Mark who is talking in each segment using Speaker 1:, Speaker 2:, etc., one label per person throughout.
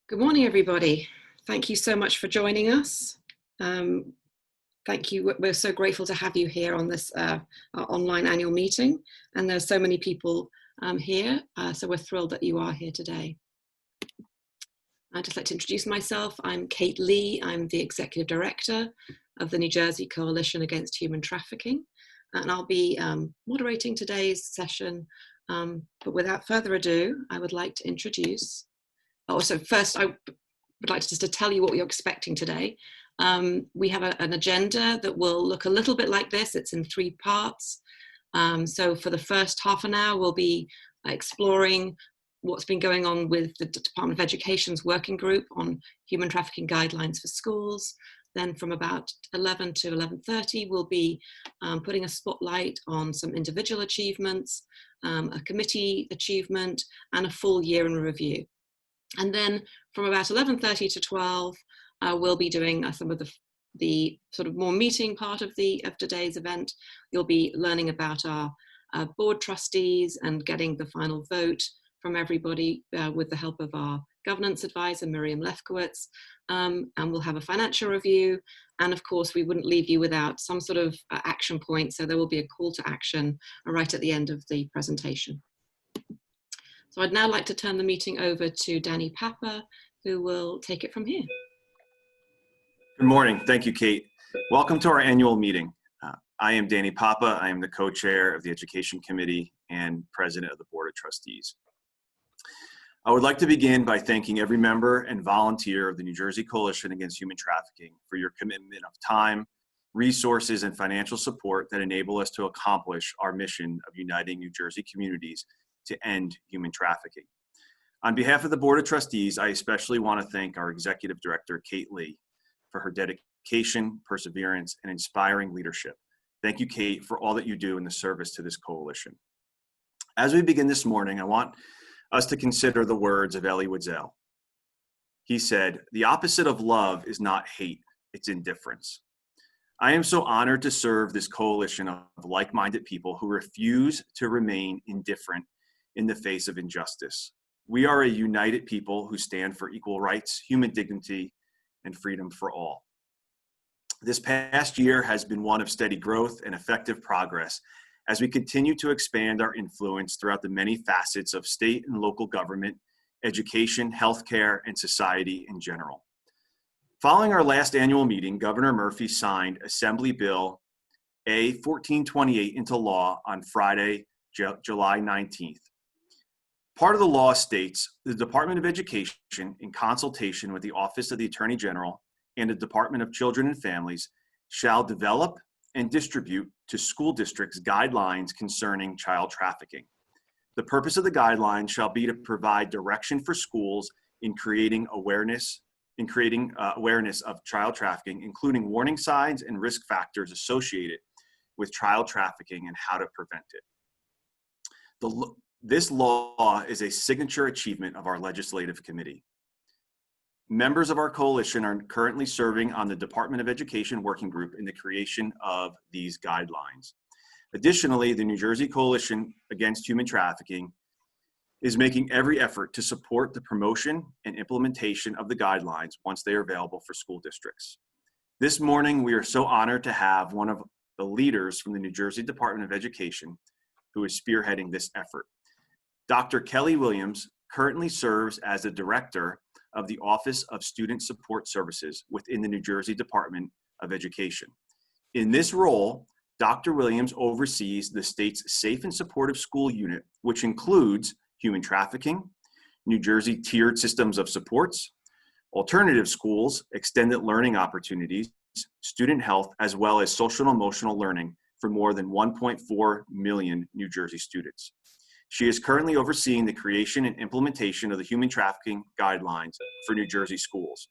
Speaker 1: Good morning, everybody. Thank you so much for joining us. Thank you. We're so grateful to have you here on this our online annual meeting. And there's so many people here, so we're thrilled that you are here today. I'd just like to introduce myself. I'm Kate Lee. I'm the Executive Director of the New Jersey Coalition Against Human Trafficking. And I'll be moderating today's session. But without further ado, I would like to introduce so first, I would like to tell you what we're expecting today. We have an agenda that will look a little bit like this. It's in 3 parts. So for the first half an hour, we'll be exploring what's been going on with the Department of Education's working group on human trafficking guidelines for schools. Then from about 11 to 11:30, we'll be putting a spotlight on some individual achievements, a committee achievement, and a full year in review. And then from about 11:30 to 12, we'll be doing some of the sort of more meeting part of today's event. You'll be learning about our board trustees and getting the final vote from everybody with the help of our governance advisor, Miriam Lefkowitz. And we'll have a financial review. And of course, we wouldn't leave you without some sort of action point. So there will be a call to action right at the end of the presentation. So I'd now like to turn the meeting over to Danny Papa, who will take it from here.
Speaker 2: Good morning. Thank you, Kate. Welcome to our annual meeting. I am Danny Papa. I am the co-chair of the Education Committee and president of the Board of Trustees. I would like to begin by thanking every member and volunteer of the New Jersey Coalition Against Human Trafficking for your commitment of time, resources, and financial support that enable us to accomplish our mission of uniting New Jersey communities to end human trafficking. On behalf of the Board of Trustees, I especially want to thank our Executive Director, Kate Lee, for her dedication, perseverance, and inspiring leadership. Thank you, Kate, for all that you do in the service to this coalition. As we begin this morning, I want us to consider the words of Elie Wiesel. He said, "The opposite of love is not hate, it's indifference." I am so honored to serve this coalition of like-minded people who refuse to remain indifferent in the face of injustice. We are a united people who stand for equal rights, human dignity, and freedom for all. This past year has been one of steady growth and effective progress as we continue to expand our influence throughout the many facets of state and local government, education, healthcare, and society in general. Following our last annual meeting, Governor Murphy signed Assembly Bill A-1428 into law on Friday, July 19th. Part of the law states the Department of Education, in consultation with the Office of the Attorney General and the Department of Children and Families, shall develop and distribute to school districts guidelines concerning child trafficking. The purpose of the guidelines shall be to provide direction for schools in creating awareness of child trafficking, including warning signs and risk factors associated with child trafficking and how to prevent it. This law is a signature achievement of our legislative committee. Members of our coalition are currently serving on the Department of Education working group in the creation of these guidelines. Additionally, the New Jersey Coalition Against Human Trafficking is making every effort to support the promotion and implementation of the guidelines once they are available for school districts. This morning, we are so honored to have one of the leaders from the New Jersey Department of Education who is spearheading this effort. Dr. Kelly Williams currently serves as the director of the Office of Student Support Services within the New Jersey Department of Education. In this role, Dr. Williams oversees the state's Safe and Supportive School Unit, which includes human trafficking, New Jersey tiered systems of supports, alternative schools, extended learning opportunities, student health, as well as social and emotional learning for more than 1.4 million New Jersey students. She is currently overseeing the creation and implementation of the human trafficking guidelines for New Jersey schools.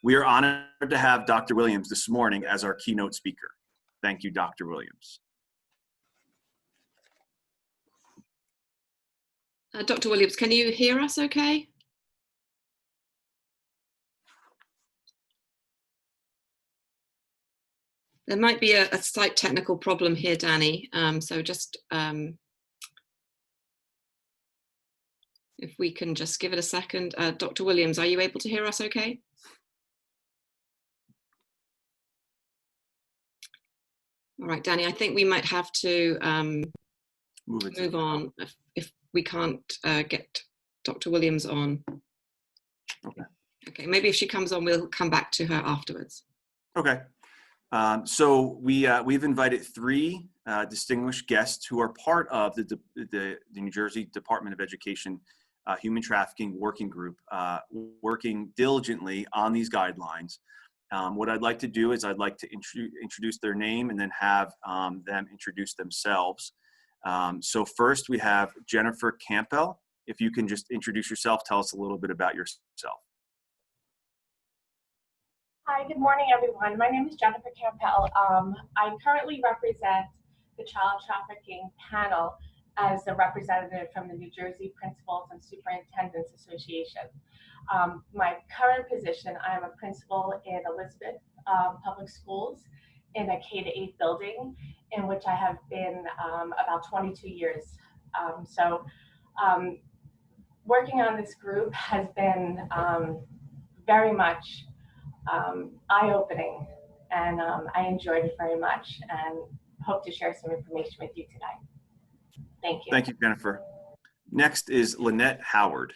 Speaker 2: We are honored to have Dr. Williams this morning as our keynote speaker. Thank you, Dr. Williams.
Speaker 1: Dr. Williams, can you hear us okay? There might be a slight technical problem here, Danny. So just If we can just give it a second. Dr. Williams, are you able to hear us okay? All right, Danny, I think we might have to move on if we can't get Dr. Williams on.
Speaker 2: Okay.
Speaker 1: Okay, maybe if she comes on, we'll come back to her afterwards.
Speaker 2: Okay. So we've invited three distinguished guests who are part of the New Jersey Department of Education Human Trafficking Working Group, working diligently on these guidelines. What I'd like to do is I'd like to introduce their name and then have them introduce themselves. So first we have Jennifer Campbell. If you can just introduce yourself, tell us a little bit about yourself.
Speaker 3: Hi, good morning, everyone. My name is Jennifer Campbell. I currently represent the Child Trafficking Panel as a representative from the New Jersey Principals and Superintendents Association. My current position, I am a principal in Elizabeth Public Schools in a K-8 building in which I have been about 22 years. Working on this group has been very much eye-opening, and I enjoyed it very much and hope to share some information with you today. Thank you.
Speaker 2: Thank you, Jennifer. Next is Lynette Howard.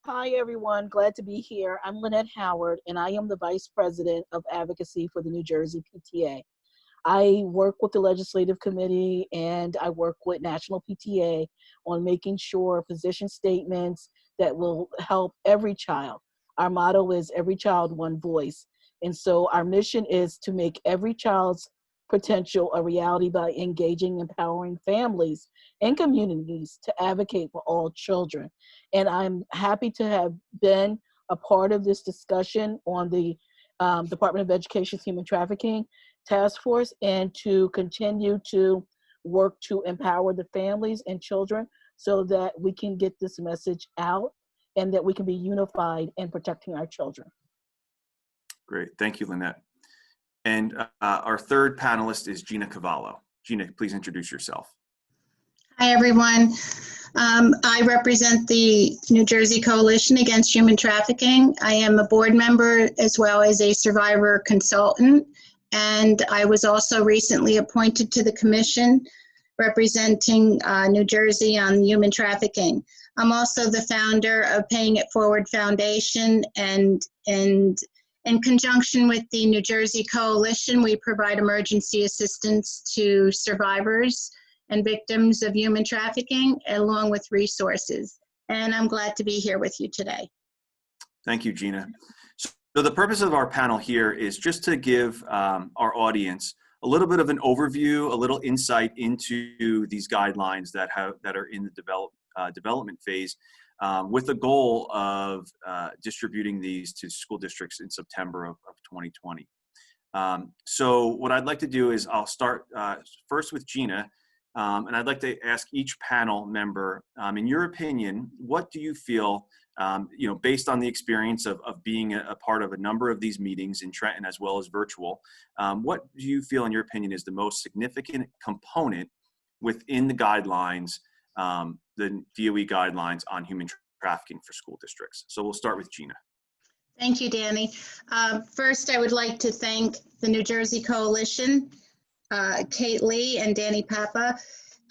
Speaker 4: Hi, everyone. Glad to be here. I'm Lynette Howard, and I am the Vice President of Advocacy for the New Jersey PTA. I work with the Legislative Committee and I work with National PTA on making sure position statements that will help every child. Our motto is every child, one voice. And so our mission is to make every child's potential a reality by engaging, empowering families and communities to advocate for all children. And I'm happy to have been a part of this discussion on the Department of Education's Human Trafficking Task Force and to continue to work to empower the families and children so that we can get this message out and that we can be unified in protecting our children.
Speaker 2: Great, thank you, Lynette. And our third panelist is Gina Cavallo. Gina, please introduce yourself.
Speaker 5: Hi, everyone. I represent the New Jersey Coalition Against Human Trafficking. I am a board member as well as a survivor consultant, and I was also recently appointed to the commission representing New Jersey on human trafficking. I'm also the founder of Paying It Forward Foundation, and in conjunction with the New Jersey Coalition, we provide emergency assistance to survivors and victims of human trafficking, along with resources. And I'm glad to be here with you today.
Speaker 2: Thank you, Gina. So the purpose of our panel here is just to give our audience a little bit of an overview, a little insight into these guidelines that are in the development phase, with the goal of distributing these to school districts in September of 2020. So what I'd like to do is I'll start first with Gina, and I'd like to ask each panel member, in your opinion, what do you feel, based on the experience of being a part of a number of these meetings in Trenton as well as virtual, what do you feel, in your opinion, is the most significant component within the guidelines, the DOE guidelines on human trafficking for school districts? So we'll start with Gina.
Speaker 5: Thank you, Danny. First, I would like to thank the New Jersey Coalition, Kate Lee and Danny Papa,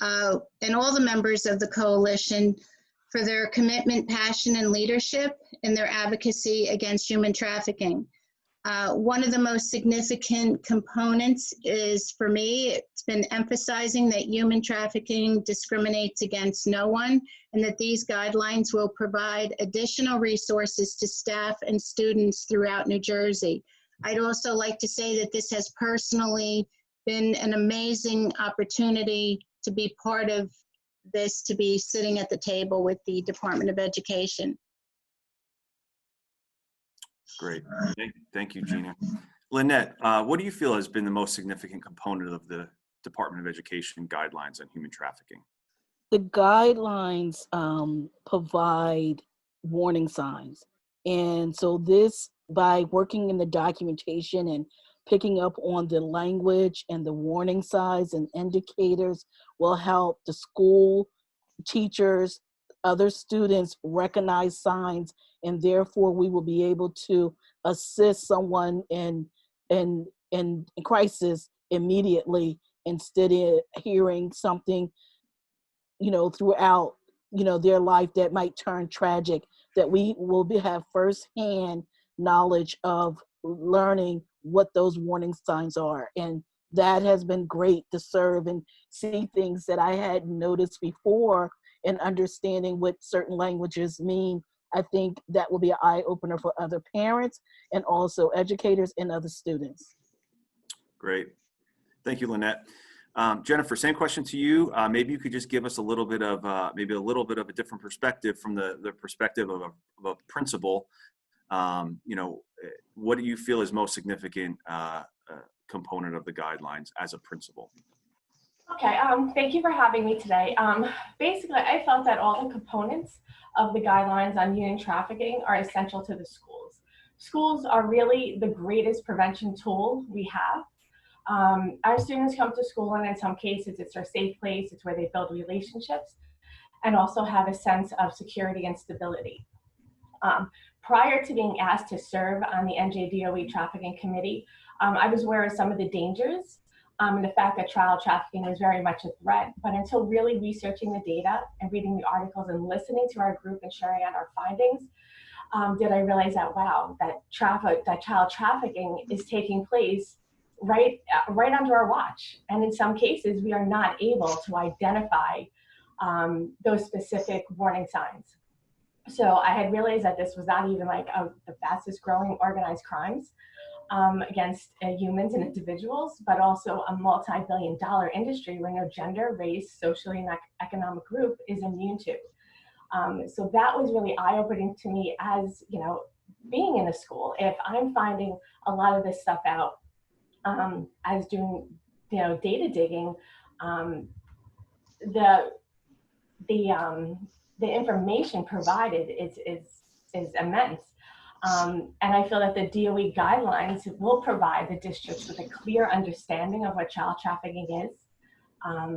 Speaker 5: and all the members of the coalition for their commitment, passion, and leadership in their advocacy against human trafficking. One of the most significant components is, for me, it's been emphasizing that human trafficking discriminates against no one, and that these guidelines will provide additional resources to staff and students throughout New Jersey. I'd also like to say that this has personally been an amazing opportunity to be part of this, to be sitting at the table with the Department of Education.
Speaker 2: Great. Thank you, Gina. Lynette, what do you feel has been the most significant component of the Department of Education guidelines on human trafficking?
Speaker 4: The guidelines provide warning signs. And so this, by working in the documentation and picking up on the language and the warning signs and indicators, will help the school, teachers, other students recognize signs, and therefore we will be able to assist someone in crisis immediately, instead of hearing something, throughout, their life that might turn tragic, that we will have firsthand knowledge of learning what those warning signs are. And that has been great to serve and see things that I hadn't noticed before, and understanding what certain languages mean. I think that will be an eye-opener for other parents and also educators and other students.
Speaker 2: Great. Thank you, Lynette. Jennifer, same question to you. Maybe you could just give us a little bit of a different perspective from the perspective of a principal. What do you feel is most significant component of the guidelines as a principal?
Speaker 3: Okay, thank you for having me today. Basically, I felt that all the components of the guidelines on human trafficking are essential to the schools. Schools are really the greatest prevention tool we have. Our students come to school, and in some cases it's their safe place, it's where they build relationships and also have a sense of security and stability. Prior to being asked to serve on the NJ DOE Trafficking Committee, I was aware of some of the dangers and the fact that child trafficking was very much a threat. But until really researching the data and reading the articles and listening to our group and sharing out our findings, did I realize that, wow, that child trafficking is taking place right under our watch. And in some cases, we are not able to identify those specific warning signs. So I had realized that this was not even like the fastest growing organized crimes against humans and individuals, but also a multi-billion-dollar industry where no gender, race, socially and economic group is immune to. So that was really eye-opening to me as, being in a school. If I'm finding a lot of this stuff out as doing, data digging, the information provided is immense. And I feel that the DOE guidelines will provide the districts with a clear understanding of what child trafficking is,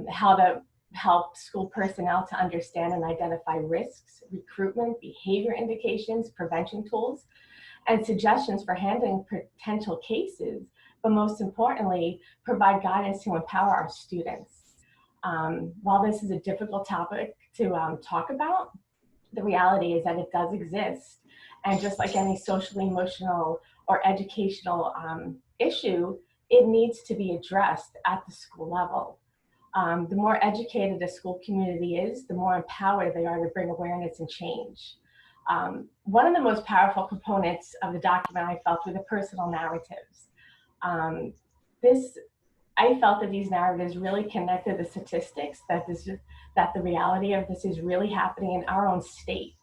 Speaker 3: how to help school personnel to understand and identify risks, recruitment, behavior indications, prevention tools, and suggestions for handling potential cases, but most importantly, provide guidance to empower our students. While this is a difficult topic to talk about, the reality is that it does exist. And just like any social, emotional, or educational issue, it needs to be addressed at the school level. The more educated a school community is, the more empowered they are to bring awareness and change. One of the most powerful components of the document I felt were the personal narratives. I felt that these narratives really connected the statistics, that the reality of this is really happening in our own state,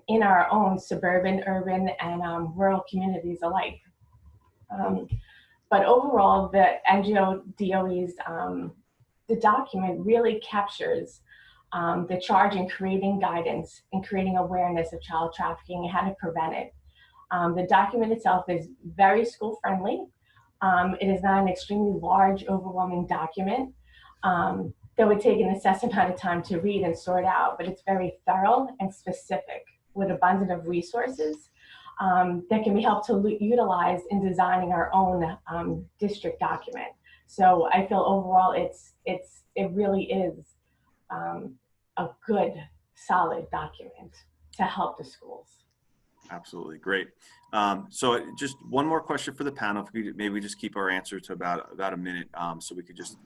Speaker 3: in our own suburban, urban, and rural communities alike. But overall, the NGO DOE's the document really captures the charge in creating guidance and creating awareness of child trafficking and how to prevent it. The document itself is very school friendly. It is not an extremely large, overwhelming document that would take an excessive amount of time to read and sort out, but it's very thorough and specific with abundance of resources that can be helped to utilize in designing our own district document. So I feel overall it really is a good, solid document to help the schools.
Speaker 2: Absolutely, great. So just one more question for the panel. If we could maybe just keep our answer to about a minute, so we could just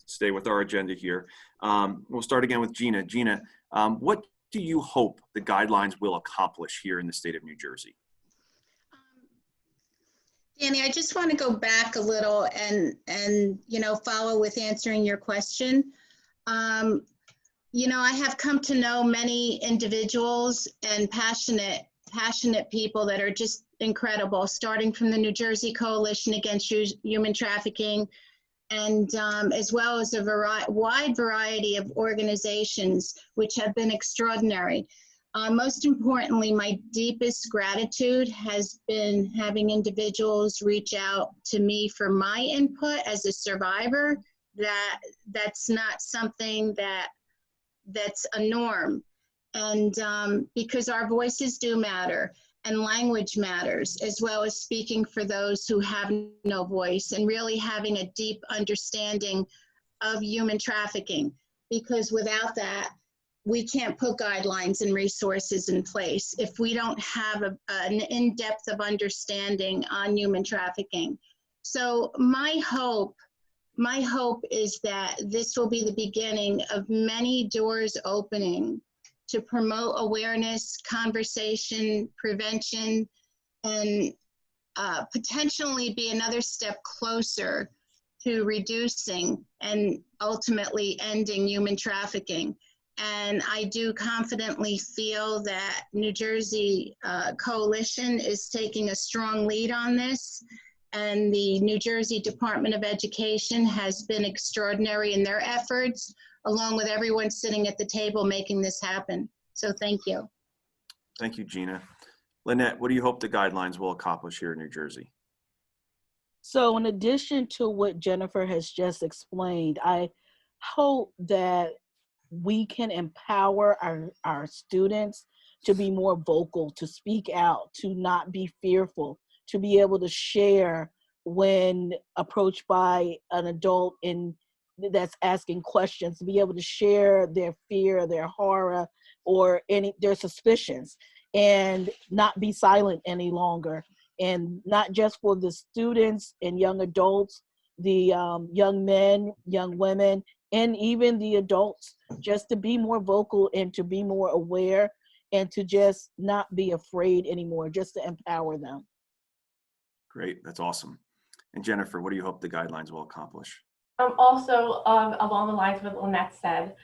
Speaker 2: stay with our agenda here. We'll start again with Gina. Gina, what do you hope the guidelines will accomplish here in the state of New Jersey?
Speaker 5: Danny, I just want to go back a little and follow with answering your question. I have come to know many individuals and passionate people that are just incredible, starting from the New Jersey Coalition Against Human Trafficking, and as well as a wide variety of organizations which have been extraordinary. Most importantly, my deepest gratitude has been having individuals reach out to me for my input as a survivor. That's not something that's a norm. And because our voices do matter, and language matters, as well as speaking for those who have no voice, and really having a deep understanding of human trafficking, because without that, we can't put guidelines and resources in place if we don't have an in-depth of understanding on human trafficking. So my hope is that this will be the beginning of many doors opening to promote awareness, conversation, prevention, and potentially be another step closer to reducing and ultimately ending human trafficking. And I do confidently feel that New Jersey Coalition is taking a strong lead on this. And the New Jersey Department of Education has been extraordinary in their efforts, along with everyone sitting at the table making this happen. So thank you.
Speaker 2: Thank you, Gina. Lynette, what do you hope the guidelines will accomplish here in New Jersey?
Speaker 4: So in addition to what Jennifer has just explained, I hope that we can empower our students to be more vocal, to speak out, to not be fearful, to be able to share when approached by an adult that's asking questions, to be able to share their fear, their horror, or their suspicions, and not be silent any longer. And not just for the students and young adults, the young men, young women, and even the adults, just to be more vocal and to be more aware and to just not be afraid anymore, just to empower them.
Speaker 2: Great, that's awesome. And Jennifer, what do you hope the guidelines will accomplish?
Speaker 3: Also, along the lines of what Lynette said,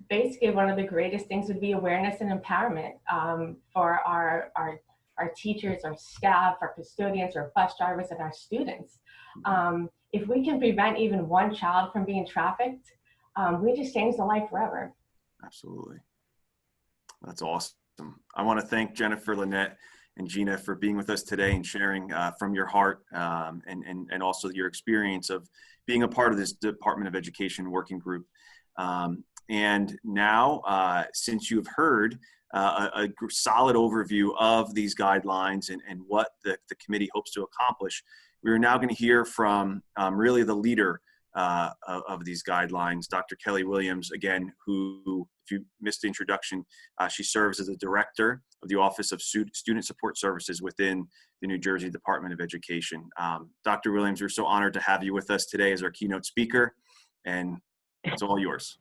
Speaker 3: basically one of the greatest things would be awareness and empowerment for our teachers, our staff, our custodians, our bus drivers, and our students. If we can prevent even one child from being trafficked, we just change the life forever. Absolutely.
Speaker 2: That's awesome. I want to thank Jennifer, Lynette, and Gina for being with us today and sharing from your heart and also your experience of being a part of this Department of Education working group. And now, since you've heard a solid overview of these guidelines and what the committee hopes to accomplish, we're now going to hear from really the leader of these guidelines, Dr. Kelly Williams, again, who, if you missed the introduction, she serves as the director of the Office of Student Support Services within the New Jersey Department of Education. Dr. Williams, we're so honored to have you with us today as our keynote speaker, and it's all yours.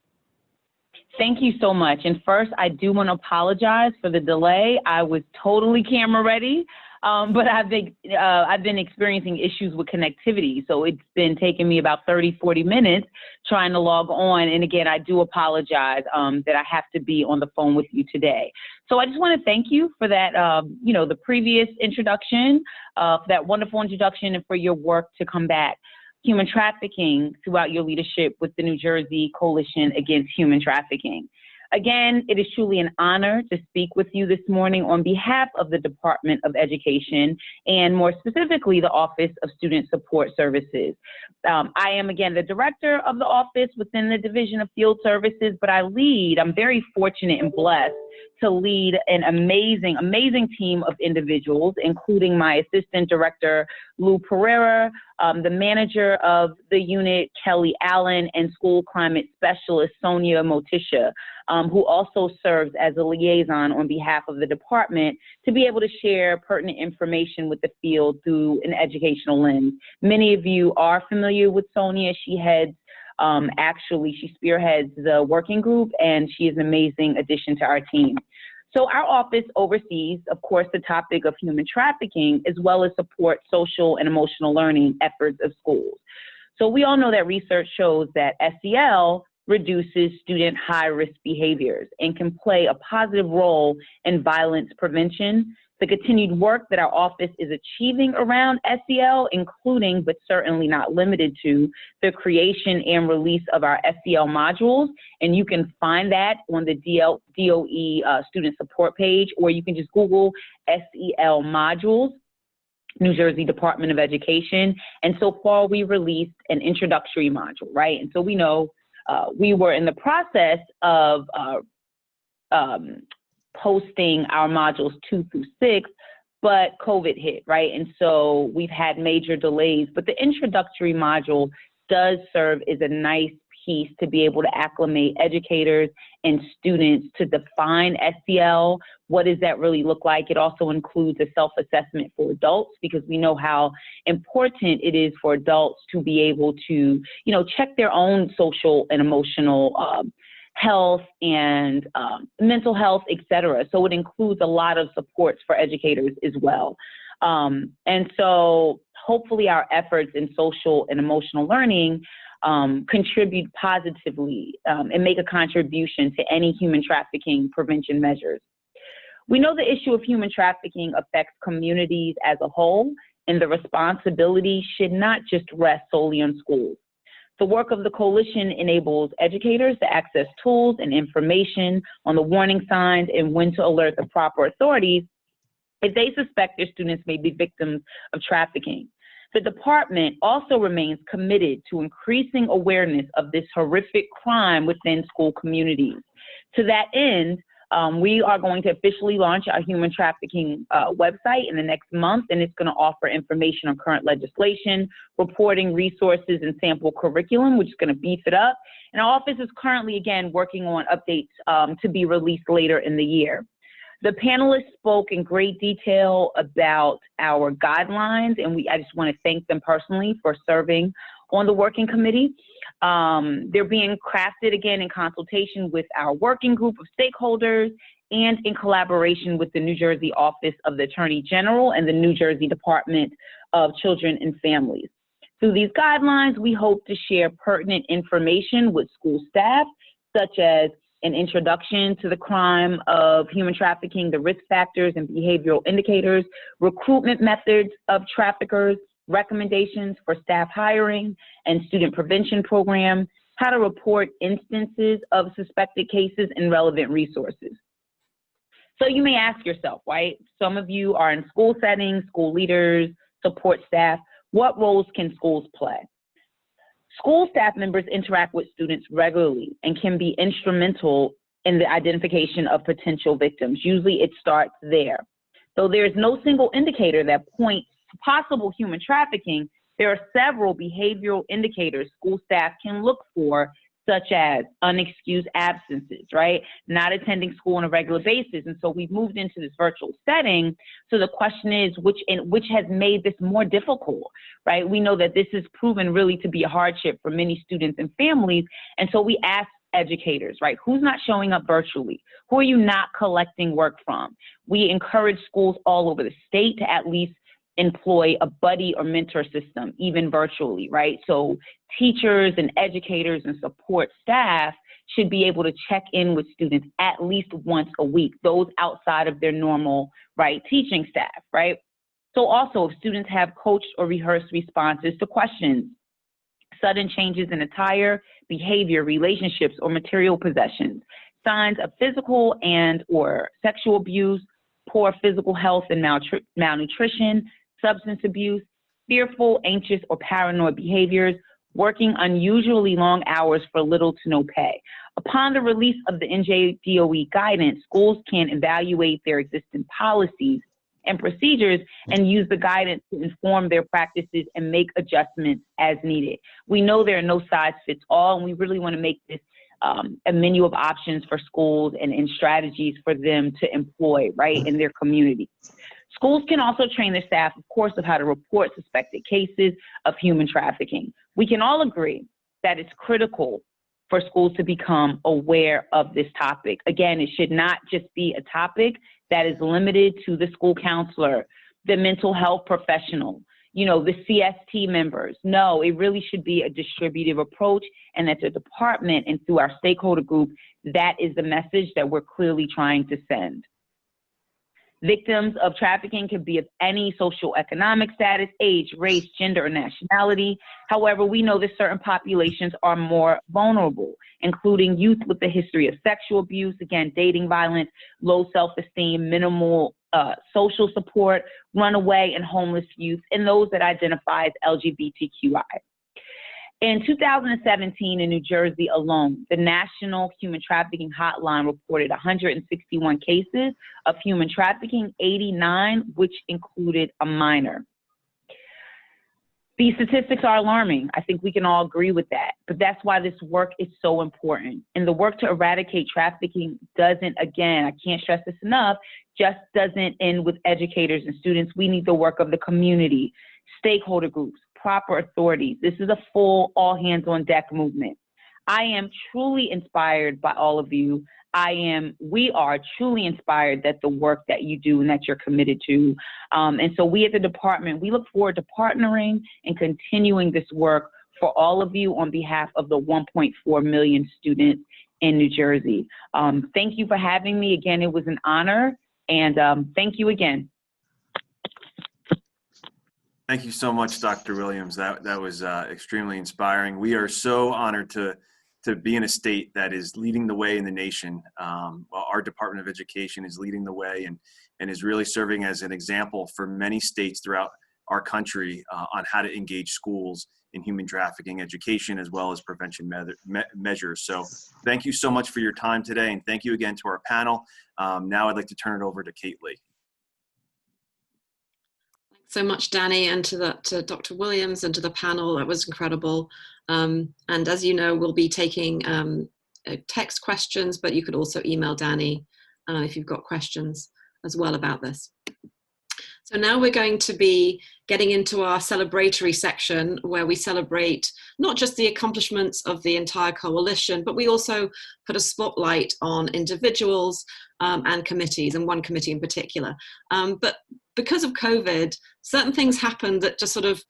Speaker 6: Thank you so much. And first, I do want to apologize for the delay. I was totally camera ready, but I've been experiencing issues with connectivity. So it's been taking me about 30, 40 minutes trying to log on. And again, I do apologize that I have to be on the phone with you today. So I just want to thank you for that, the previous introduction, for that wonderful introduction, and for your work to combat human trafficking throughout your leadership with the New Jersey Coalition Against Human Trafficking. Again, it is truly an honor to speak with you this morning on behalf of the Department of Education and more specifically the Office of Student Support Services. I am, again, the director of the office within the Division of Field Services, but I'm very fortunate and blessed to lead an amazing, amazing team of individuals, including my assistant director, Lou Pereira, the manager of the unit, Kelly Allen, and school climate specialist, Sonia Motisha, who also serves as a liaison on behalf of the department to be able to share pertinent information with the field through an educational lens. Many of you are familiar with Sonia. She spearheads the working group, and she is an amazing addition to our team. So our office oversees, of course, the topic of human trafficking, as well as support social and emotional learning efforts of schools. So we all know that research shows that SEL reduces student high-risk behaviors and can play a positive role in violence prevention. The continued work that our office is achieving around SEL, including but certainly not limited to the creation and release of our SEL modules, and you can find that on the DOE student support page, or you can just Google SEL modules, New Jersey Department of Education. And so far we released an introductory module, right? And so we know we were in the process of posting our modules 2 through 6, but COVID hit, right? And so we've had major delays, but the introductory module does serve as a nice piece to be able to acclimate educators and students to define SEL. What does that really look like? It also includes a self-assessment for adults, because we know how important it is for adults to be able to, check their own social and emotional health and mental health, etc. So it includes a lot of supports for educators as well. And so hopefully our efforts in social and emotional learning contribute positively and make a contribution to any human trafficking prevention measures. We know the issue of human trafficking affects communities as a whole, and the responsibility should not just rest solely on schools. The work of the coalition enables educators to access tools and information on the warning signs and when to alert the proper authorities if they suspect their students may be victims of trafficking. The department also remains committed to increasing awareness of this horrific crime within school communities. To that end, we are going to officially launch our human trafficking website in the next month, and it's going to offer information on current legislation, reporting, resources, and sample curriculum, which is going to beef it up. And our office is currently, again, working on updates to be released later in the year. The panelists spoke in great detail about our guidelines, and I just want to thank them personally for serving on the working committee. They're being crafted, again, in consultation with our working group of stakeholders and in collaboration with the New Jersey Office of the Attorney General and the New Jersey Department of Children and Families. Through these guidelines, we hope to share pertinent information with school staff, such as an introduction to the crime of human trafficking, the risk factors and behavioral indicators, recruitment methods of traffickers, recommendations for staff hiring and student prevention program, how to report instances of suspected cases, and relevant resources. So you may ask yourself, right? Some of you are in school settings, school leaders, support staff. What roles can schools play? School staff members interact with students regularly and can be instrumental in the identification of potential victims. Usually it starts there. Though there is no single indicator that points to possible human trafficking, there are several behavioral indicators school staff can look for, such as unexcused absences, right? Not attending school on a regular basis. And so we've moved into this virtual setting. So the question is, which has made this more difficult, right? We know that this has proven really to be a hardship for many students and families. And so we ask educators, right? Who's not showing up virtually? Who are you not collecting work from? We encourage schools all over the state to at least employ a buddy or mentor system, even virtually, right? So teachers and educators and support staff should be able to check in with students at least once a week, those outside of their normal, right, teaching staff, right? So also, if students have coached or rehearsed responses to questions, sudden changes in attire, behavior, relationships, or material possessions, signs of physical and or sexual abuse, poor physical health and malnutrition, substance abuse, fearful, anxious, or paranoid behaviors, working unusually long hours for little to no pay. Upon the release of the NJ DOE guidance, schools can evaluate their existing policies and procedures and use the guidance to inform their practices and make adjustments as needed. We know there are no size fits all, and we really want to make this a menu of options for schools and strategies for them to employ, right, in their community. Schools can also train their staff, of course, of how to report suspected cases of human trafficking. We can all agree that it's critical for schools to become aware of this topic. Again, it should not just be a topic that is limited to the school counselor, the mental health professional, the CST members. No, it really should be a distributive approach, and that the department and through our stakeholder group, that is the message that we're clearly trying to send. Victims of trafficking can be of any socioeconomic status, age, race, gender, or nationality. However, we know that certain populations are more vulnerable, including youth with a history of sexual abuse, again, dating violence, low self-esteem, minimal social support, runaway and homeless youth, and those that identify as LGBTQI. In 2017, in New Jersey alone, the National Human Trafficking Hotline reported 161 cases of human trafficking, 89 which included a minor. These statistics are alarming. I think we can all agree with that. But that's why this work is so important. And the work to eradicate trafficking doesn't, again, I can't stress this enough, just doesn't end with educators and students. We need the work of the community, stakeholder groups, proper authorities. This is a full all hands on deck movement. I am truly inspired by all of you. We are truly inspired that the work that you do and that you're committed to. And so we at the department, we look forward to partnering and continuing this work for all of you on behalf of the 1.4 million students in New Jersey. Thank you for having me. Again, it was an honor, and thank you again.
Speaker 2: Thank you so much, Dr. Williams. That was extremely inspiring. We are so honored to be in a state that is leading the way in the nation. Our Department of Education is leading the way and is really serving as an example for many states throughout our country on how to engage schools in human trafficking education as well as prevention measures. So thank you so much for your time today, and thank you again to our panel. Now I'd like to turn it over to Kate Lee.
Speaker 1: So much, Danny, and to Dr. Williams and to the panel. That was incredible. And as you know, we'll be taking text questions, but you could also email Danny if you've got questions as well about this. So now we're going to be getting into our celebratory section where we celebrate not just the accomplishments of the entire coalition, but we also put a spotlight on individuals and committees, and one committee in particular. But because of COVID, certain things happened that just sort of,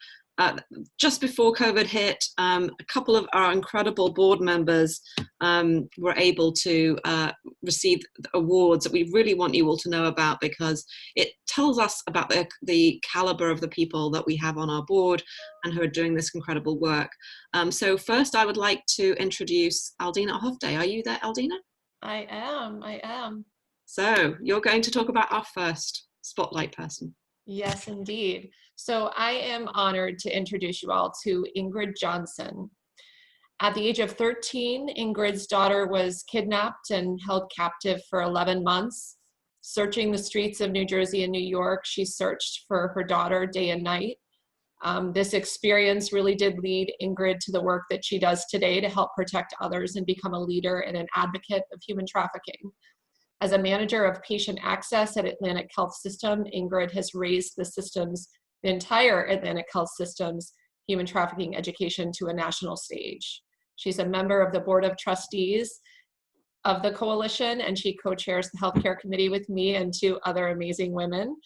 Speaker 1: just before COVID hit, a couple of our incredible board members were able to receive awards that we really want you all to know about, because it tells us about the caliber of the people that we have on our board and who are doing this incredible work. So first I would like to introduce Aldina Hofday. Are you there, Aldina?
Speaker 7: I am.
Speaker 1: So you're going to talk about our first spotlight person.
Speaker 7: Yes, indeed. So I am honored to introduce you all to Ingrid Johnson. At the age of 13, Ingrid's daughter was kidnapped and held captive for 11 months. Searching the streets of New Jersey and New York, she searched for her daughter day and night. This experience really did lead Ingrid to the work that she does today to help protect others and become a leader and an advocate of human trafficking. As a manager of patient access at Atlantic Health System, Ingrid has raised the entire Atlantic Health System's human trafficking education to a national stage. She's a member of the Board of Trustees of the coalition, and she co-chairs the healthcare committee with me and two other amazing women.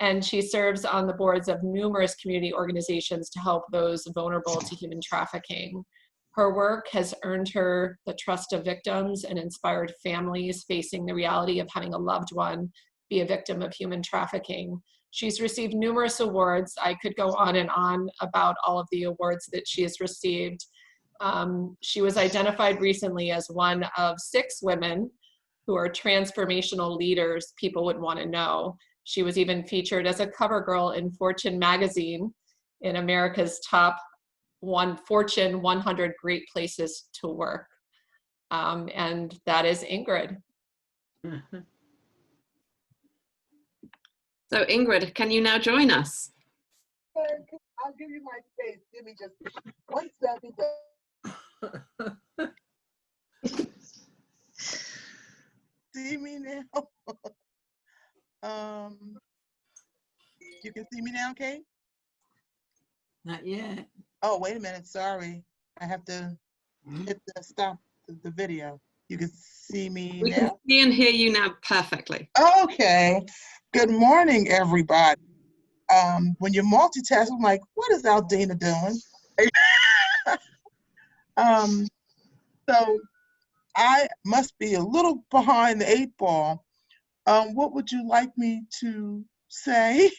Speaker 7: And she serves on the boards of numerous community organizations to help those vulnerable to human trafficking. Her work has earned her the trust of victims and inspired families facing the reality of having a loved one be a victim of human trafficking. She's received numerous awards. I could go on and on about all of the awards that she has received. She was identified recently as one of 6 women who are transformational leaders people would want to know. She was even featured as a cover girl in Fortune magazine in America's top Fortune 100 Great Places to Work. And that is Ingrid.
Speaker 1: So Ingrid, can you now join us?
Speaker 8: I'll give you my space. Give me just 1 second. See me now? You can see me now, Kate?
Speaker 9: Not yet.
Speaker 8: Oh, wait a minute. Sorry. I have to hit the stop the video. You can see me
Speaker 1: We
Speaker 8: now?
Speaker 1: can see and hear you now perfectly.
Speaker 8: Okay. Good morning, everybody. When you multitask, I'm like, what is Aldina doing? So I must be a little behind the 8 ball. What would you like me to say?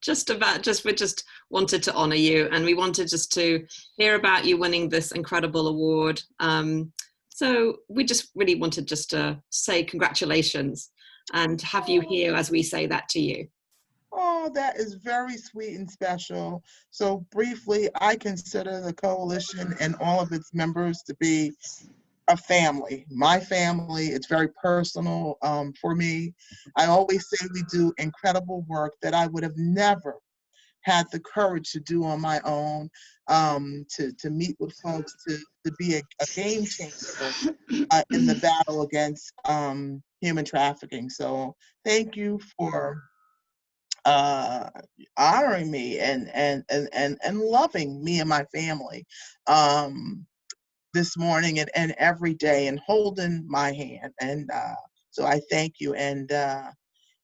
Speaker 1: We just wanted to honor you, and we wanted just to hear about you winning this incredible award. So we just really wanted just to say congratulations and have you here as we say that to you.
Speaker 8: Oh, that is very sweet and special. So briefly, I consider the coalition and all of its members to be a family. My family, it's very personal for me. I always say we do incredible work that I would have never had the courage to do on my own, to meet with folks, to be a game changer in the battle against human trafficking. So thank you for uh, honoring me and loving me and my family this morning and every day and holding my hand. And so I thank you. And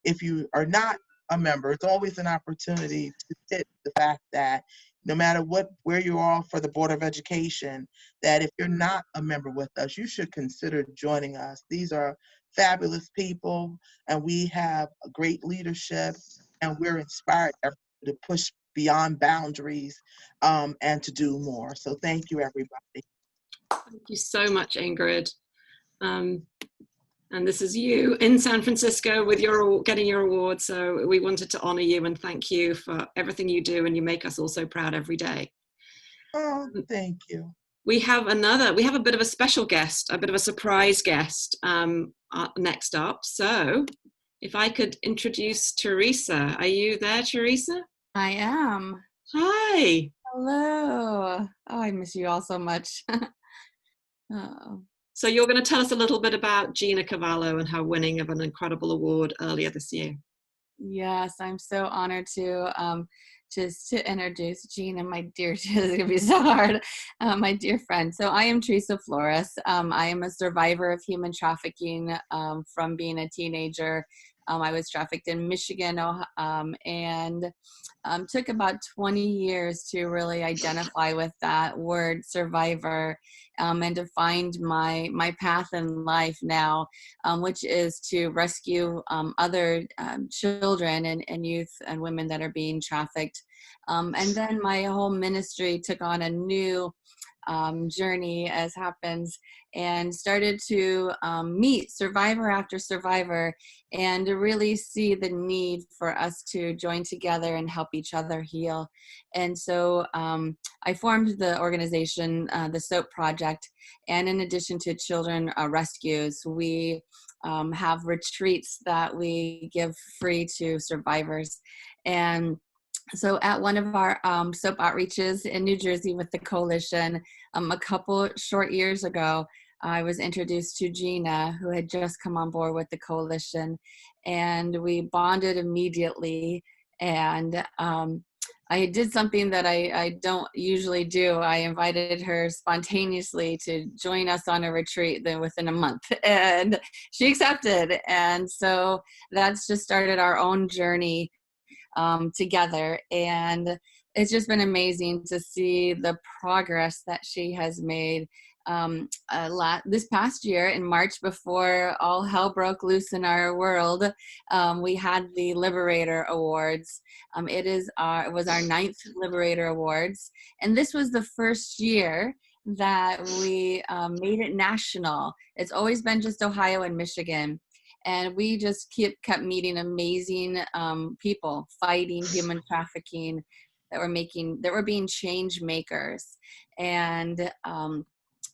Speaker 8: if you are not a member, it's always an opportunity to sit the fact that no matter where you are for the Board of Education, that if you're not a member with us, you should consider joining us. These are fabulous people, and we have a great leadership, and we're inspired to push beyond boundaries and to do more. So thank you, everybody.
Speaker 1: Thank you so much, Ingrid. And this is you in San Francisco with getting your award. So we wanted to honor you and thank you for everything you do, and you make us all so proud every day.
Speaker 8: Oh, thank you.
Speaker 1: We have a bit of a special guest, a bit of a surprise guest next up. So if I could introduce Theresa. Are you there, Theresa?
Speaker 10: I am.
Speaker 1: Hi.
Speaker 10: Hello. Oh, I miss you all so much. Oh.
Speaker 1: So you're going to tell us a little bit about Gina Cavallo and her winning of an incredible award earlier this year.
Speaker 10: Yes, I'm so honored to just to introduce Gina, my dear, it's going to be so hard, my dear friend. So I am Theresa Flores. I am a survivor of human trafficking from being a teenager. I was trafficked in Michigan and took about 20 years to really identify with that word survivor and to find my path in life now, which is to rescue other children and youth and women that are being trafficked. And then my whole ministry took on a new journey, as happens, and started to meet survivor after survivor and to really see the need for us to join together and help each other heal. And so I formed the organization, the SOAP Project, and in addition to children rescues, we have retreats that we give free to survivors. And so at one of our SOAP outreaches in New Jersey with the coalition, a couple short years ago, I was introduced to Gina, who had just come on board with the coalition, and we bonded immediately. And I did something that I don't usually do. I invited her spontaneously to join us on a retreat then within a month, and she accepted. And so that's just started our own journey together, and it's just been amazing to see the progress that she has made. This past year in March, before all hell broke loose in our world, we had the Liberator Awards. It was our 9th Liberator Awards, and this was the first year that we made it national. It's always been just Ohio and Michigan. And we just kept meeting amazing people fighting human trafficking that were being change makers. And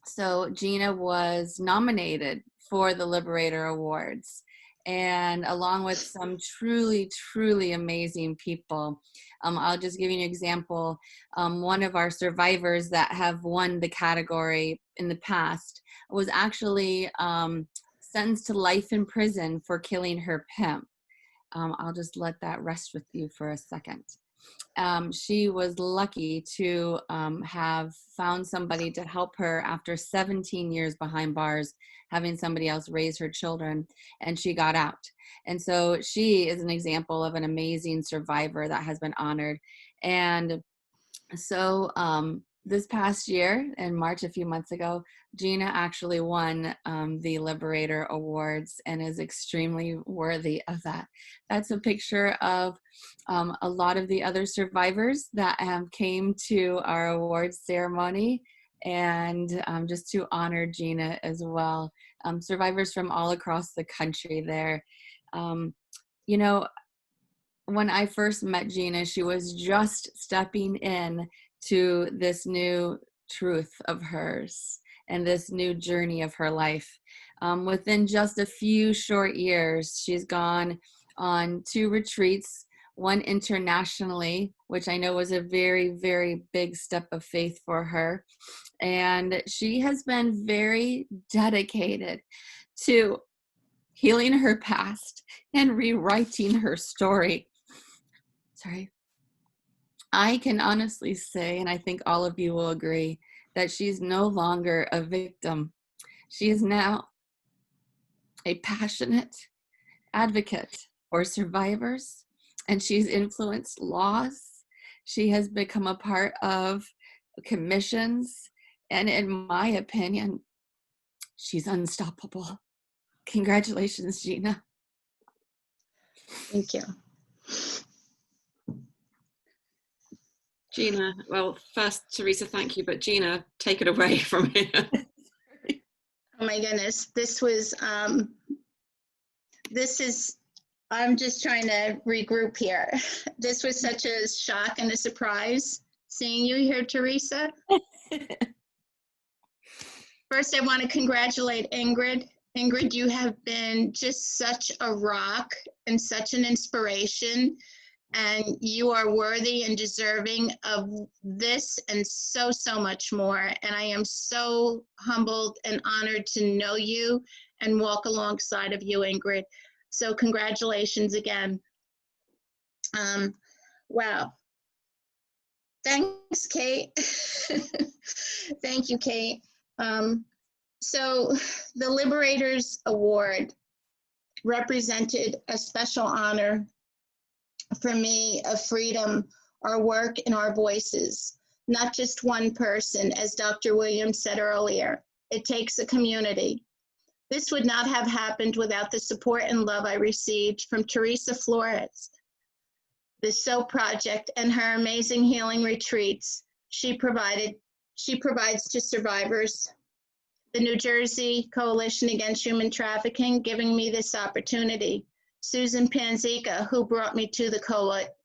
Speaker 10: so Gina was nominated for the Liberator Awards, and along with some truly, truly amazing people. I'll just give you an example. One of our survivors that have won the category in the past was actually sentenced to life in prison for killing her pimp. I'll just let that rest with you for a second. She was lucky to have found somebody to help her after 17 years behind bars, having somebody else raise her children, and she got out. And so she is an example of an amazing survivor that has been honored. And so this past year, in March, a few months ago, Gina actually won the Liberator Awards and is extremely worthy of that. That's a picture of a lot of the other survivors that came to our awards ceremony, and just to honor Gina as well. Survivors from all across the country there. You know, when I first met Gina, she was just stepping in to this new truth of hers and this new journey of her life. Within just a few short years, she's gone on 2 retreats, one internationally, which I know was a very, very big step of faith for her. And she has been very dedicated to healing her past and rewriting her story. Sorry. I can honestly say, and I think all of you will agree, that she's no longer a victim. She is now a passionate advocate for survivors, and she's influenced laws. She has become a part of commissions, and in my opinion, she's unstoppable. Congratulations, Gina.
Speaker 5: Thank you.
Speaker 1: Gina, well, first, Theresa, thank you, but Gina, take it away from here.
Speaker 5: Oh my goodness, this is, I'm just trying to regroup here. This was such a shock and a surprise seeing you here, Theresa. First, I want to congratulate Ingrid. Ingrid, you have been just such a rock and such an inspiration, and you are worthy and deserving of this and so, so much more. And I am so humbled and honored to know you and walk alongside of you, Ingrid. So congratulations again. Wow. Thanks, Kate. Thank you, Kate. So the Liberators Award represented a special honor for me of freedom, our work, and our voices. Not just one person, as Dr. Williams said earlier. It takes a community. This would not have happened without the support and love I received from Theresa Flores, the SOAP project, and her amazing healing retreats she provides to survivors. The New Jersey Coalition Against Human Trafficking, giving me this opportunity. Susan Panzica, who brought me to the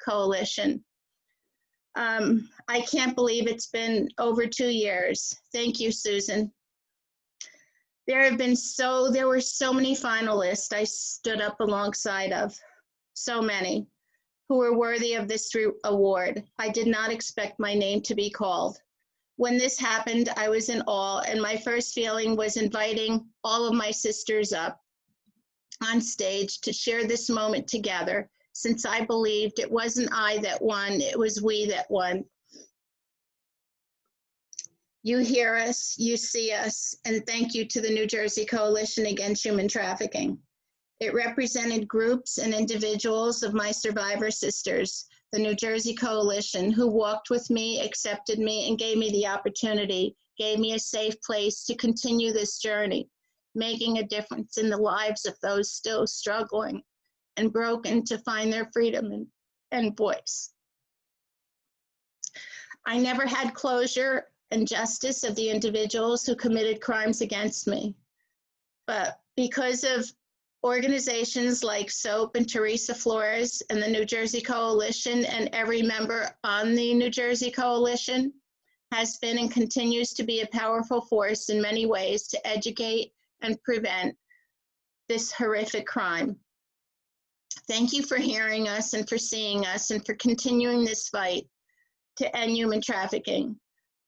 Speaker 5: coalition. I can't believe it's been over 2 years. Thank you, Susan. There were so many finalists I stood up alongside of, so many, who were worthy of this award. I did not expect my name to be called. When this happened, I was in awe, and my first feeling was inviting all of my sisters up on stage to share this moment together, since I believed it wasn't I that won, it was we that won. You hear us, you see us, and thank you to the New Jersey Coalition Against Human Trafficking. It represented groups and individuals of my survivor sisters, the New Jersey Coalition, who walked with me, accepted me, and gave me the opportunity, gave me a safe place to continue this journey, making a difference in the lives of those still struggling and broken to find their freedom and voice. I never had closure and justice of the individuals who committed crimes against me. But because of organizations like SOAP and Theresa Flores and the New Jersey Coalition, and every member on the New Jersey Coalition has been and continues to be a powerful force in many ways to educate and prevent this horrific crime. Thank you for hearing us and for seeing us and for continuing this fight to end human trafficking.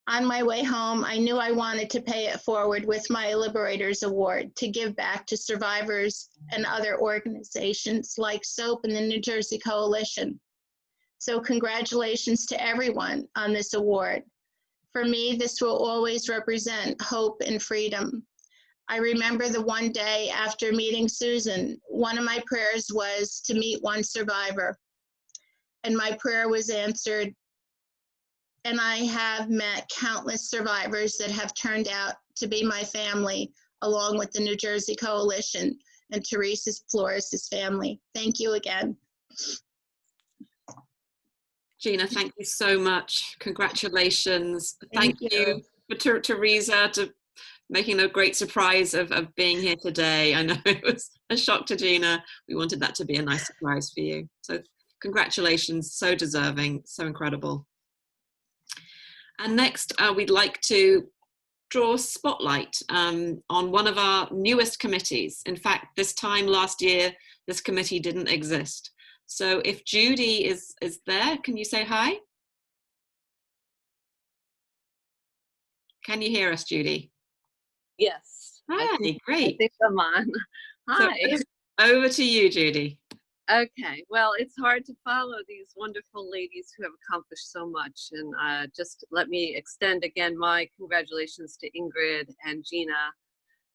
Speaker 5: On my way home, I knew I wanted to pay it forward with my Liberators Award to give back to survivors and other organizations like SOAP and the New Jersey Coalition. So congratulations to everyone on this award. For me, this will always represent hope and freedom. I remember the one day after meeting Susan, one of my prayers was to meet one survivor, and my prayer was answered. And I have met countless survivors that have turned out to be my family, along with the New Jersey Coalition and Theresa Flores' family. Thank you again.
Speaker 1: Gina, thank you so much. Congratulations. Thank you for Theresa to making a great surprise of being here today. I know it was a shock to Gina. We wanted that to be a nice surprise for you. So congratulations, so deserving, so incredible. And next, we'd like to draw a spotlight on one of our newest committees. In fact, this time last year, this committee didn't exist. So if Judi is there, can you say hi? Can you hear us, Judi?
Speaker 11: Yes.
Speaker 1: Hi, great.
Speaker 11: I think I'm on. Hi.
Speaker 1: So over to you, Judi.
Speaker 11: Okay. Well, it's hard to follow these wonderful ladies who have accomplished so much. And just let me extend again my congratulations to Ingrid and Gina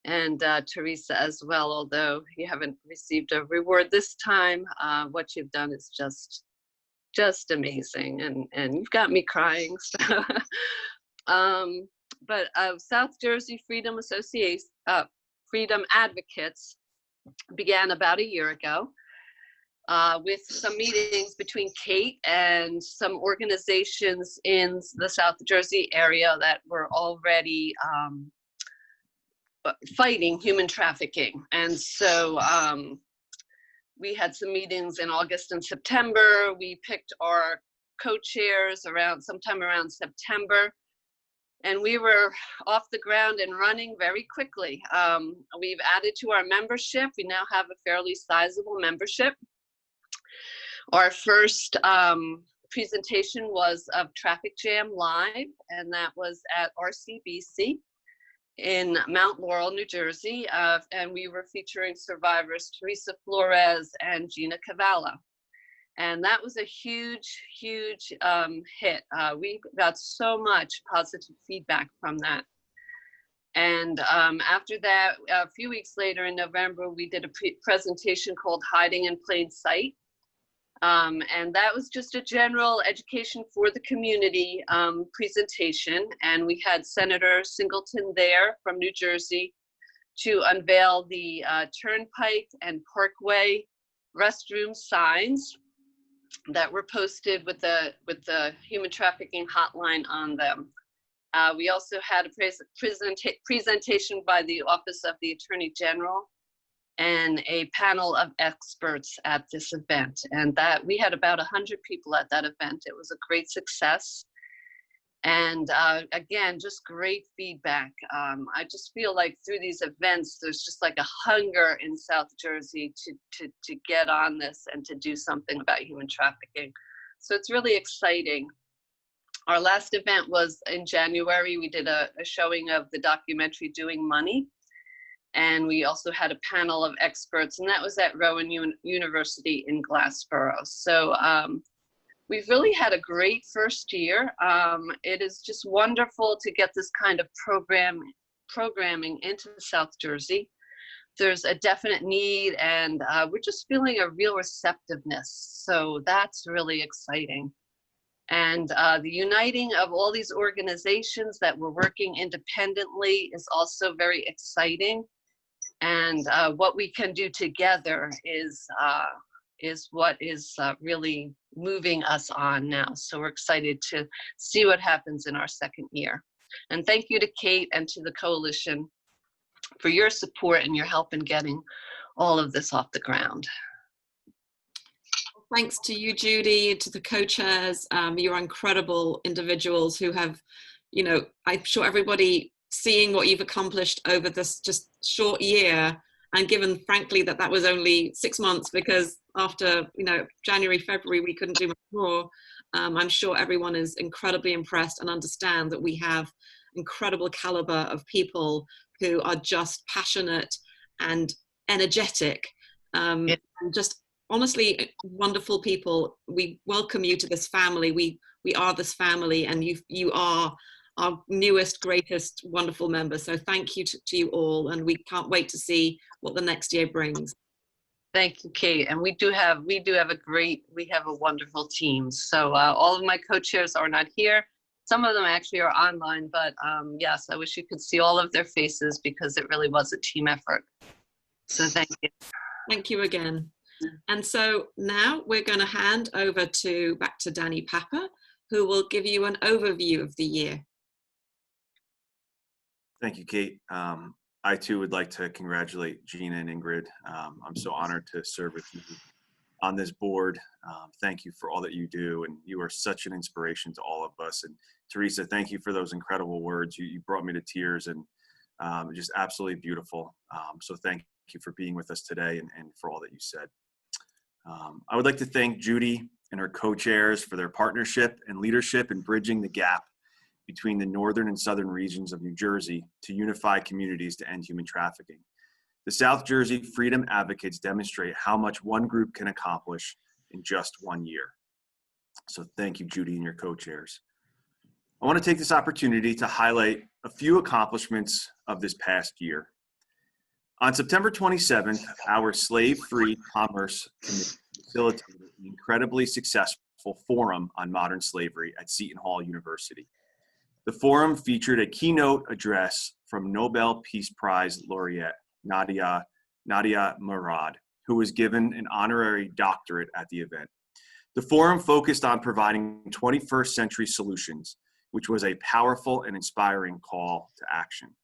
Speaker 11: and Theresa as well. Although you haven't received a reward this time, what you've done is just amazing. And you've got me crying. So. But South Jersey Freedom Association, Freedom Advocates began about a year ago with some meetings between Kate and some organizations in the South Jersey area that were already fighting human trafficking. And so we had some meetings in August and September. We picked our co-chairs sometime around September. And we were off the ground and running very quickly. We've added to our membership. We now have a fairly sizable membership. Our first presentation was of Traffic Jam Live, and that was at RCBC in Mount Laurel, New Jersey. And we were featuring survivors Theresa, Flores, and Gina Cavallo. And that was a huge, huge hit. We got so much positive feedback from that. And after that, a few weeks later in November, we did a presentation called Hiding in Plain Sight. And that was just a general education for the community presentation. And we had Senator Singleton there from New Jersey to unveil the Turnpike and Parkway restroom signs that were posted with the human trafficking hotline on them. We also had a presentation by the Office of the Attorney General and a panel of experts at this event. And that we had about 100 people at that event. It was a great success. And again, just great feedback. I just feel like through these events, there's just like a hunger in South Jersey to get on this and to do something about human trafficking. So it's really exciting. Our last event was in January. We did a showing of the documentary Doing Money. And we also had a panel of experts, and that was at Rowan University in Glassboro. So we've really had a great first year. It is just wonderful to get this kind of programming into South Jersey. There's a definite need, and we're just feeling a real receptiveness. So that's really exciting. And the uniting of all these organizations that were working independently is also very exciting. And what we can do together is what is really moving us on now. So we're excited to see what happens in our second year. And thank you to Kate and to the coalition for your support and your help in getting all of this off the ground.
Speaker 1: Thanks to you, Judi, to the co-chairs. You're incredible individuals who have, you know, I'm sure everybody seeing what you've accomplished over this just short year, and given frankly that was only 6 months, because after, you know, January, February, we couldn't do much more. I'm sure everyone is incredibly impressed and understand that we have incredible caliber of people who are just passionate and energetic, and just honestly wonderful people. We welcome you to this family. We are this family, and you are our newest, greatest, wonderful members. So thank you to you all, and we can't wait to see what the next year brings.
Speaker 11: Thank you, Kate. And we have a wonderful team. So all of my co-chairs are not here. Some of them actually are online, but yes, I wish you could see all of their faces because it really was a team effort. So thank you.
Speaker 1: Thank you again. And so now we're going to hand over back to Danny Papa, who will give you an overview of the year.
Speaker 2: Thank you, Kate. I too would like to congratulate Gina and Ingrid. I'm so honored to serve with you on this board. Thank you for all that you do, and you are such an inspiration to all of us. And Theresa, thank you for those incredible words. You brought me to tears, and just absolutely beautiful. So thank you for being with us today and for all that you said. I would like to thank Judi and her co-chairs for their partnership and leadership in bridging the gap between the northern and southern regions of New Jersey to unify communities to end human trafficking. The South Jersey Freedom Advocates demonstrate how much one group can accomplish in just 1 year. So thank you, Judi, and your co-chairs. I want to take this opportunity to highlight a few accomplishments of this past year. On September 27th, our Slave-Free Commerce Committee facilitated an incredibly successful forum on modern slavery at Seton Hall University. The forum featured a keynote address from Nobel Peace Prize laureate Nadia Murad, who was given an honorary doctorate at the event. The forum focused on providing 21st century solutions, which was a powerful and inspiring call to action.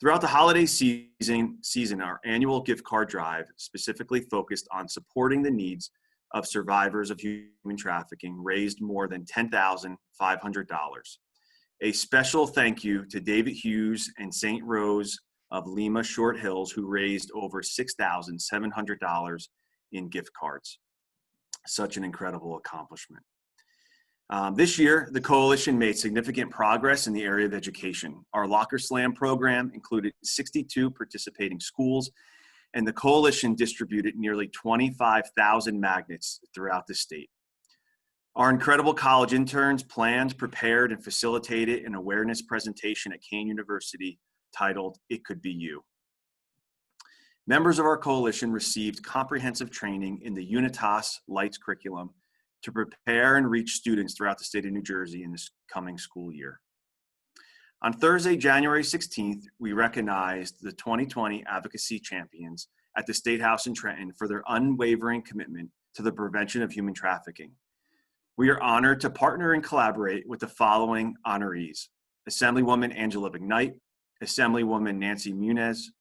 Speaker 2: Throughout the holiday season, our annual gift card drive specifically focused on supporting the needs of survivors of human trafficking raised more than $10,500. A special thank you to David Hughes and St. Rose of Lima Short Hills, who raised over $6,700 in gift cards. Such an incredible accomplishment. This year, the coalition made significant progress in the area of education. Our Locker Slam program included 62 participating schools, and the coalition distributed nearly 25,000 magnets throughout the state. Our incredible college interns planned, prepared, and facilitated an awareness presentation at Kane University titled, "It Could Be You." Members of our coalition received comprehensive training in the Unitas Lights curriculum to prepare and reach students throughout the state of New Jersey in this coming school year. On Thursday, January 16th, we recognized the 2020 Advocacy Champions at the State House in Trenton for their unwavering commitment to the prevention of human trafficking. We are honored to partner and collaborate with the following honorees: Assemblywoman Angela McKnight, Assemblywoman Nancy Muniz,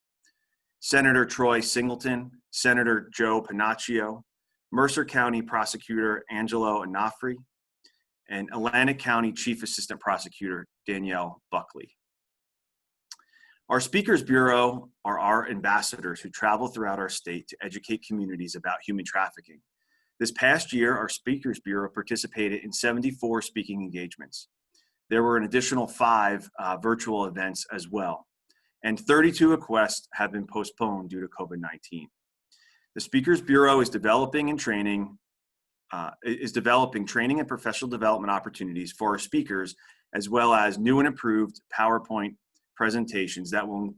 Speaker 2: Senator Troy Singleton, Senator Joe Panaccio, Mercer County Prosecutor Angelo Onofre, and Atlantic County Chief Assistant Prosecutor Danielle Buckley. Our Speakers Bureau are our ambassadors who travel throughout our state to educate communities about human trafficking. This past year, our Speakers Bureau participated in 74 speaking engagements. There were an additional 5 virtual events as well, and 32 requests have been postponed due to COVID-19. The Speakers Bureau is developing training and professional development opportunities for our speakers, as well as new and improved PowerPoint presentations that will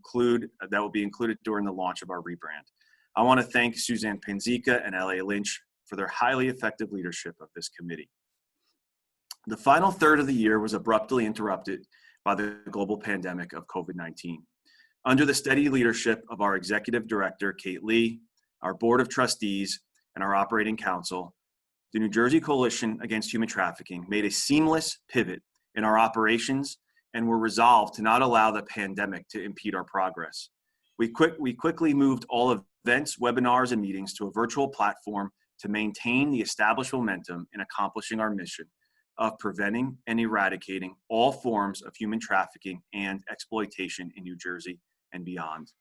Speaker 2: be included during the launch of our rebrand. I want to thank Suzanne Panzica and L.A. Lynch for their highly effective leadership of this committee. The final third of the year was abruptly interrupted by the global pandemic of COVID-19. Under the steady leadership of our Executive Director, Kate Lee, our Board of Trustees, and our Operating Council, the New Jersey Coalition Against Human Trafficking made a seamless pivot in our operations and were resolved to not allow the pandemic to impede our progress. We quickly moved all events, webinars, and meetings to a virtual platform to maintain the established momentum in accomplishing our mission of preventing and eradicating all forms of human trafficking and exploitation in New Jersey and beyond.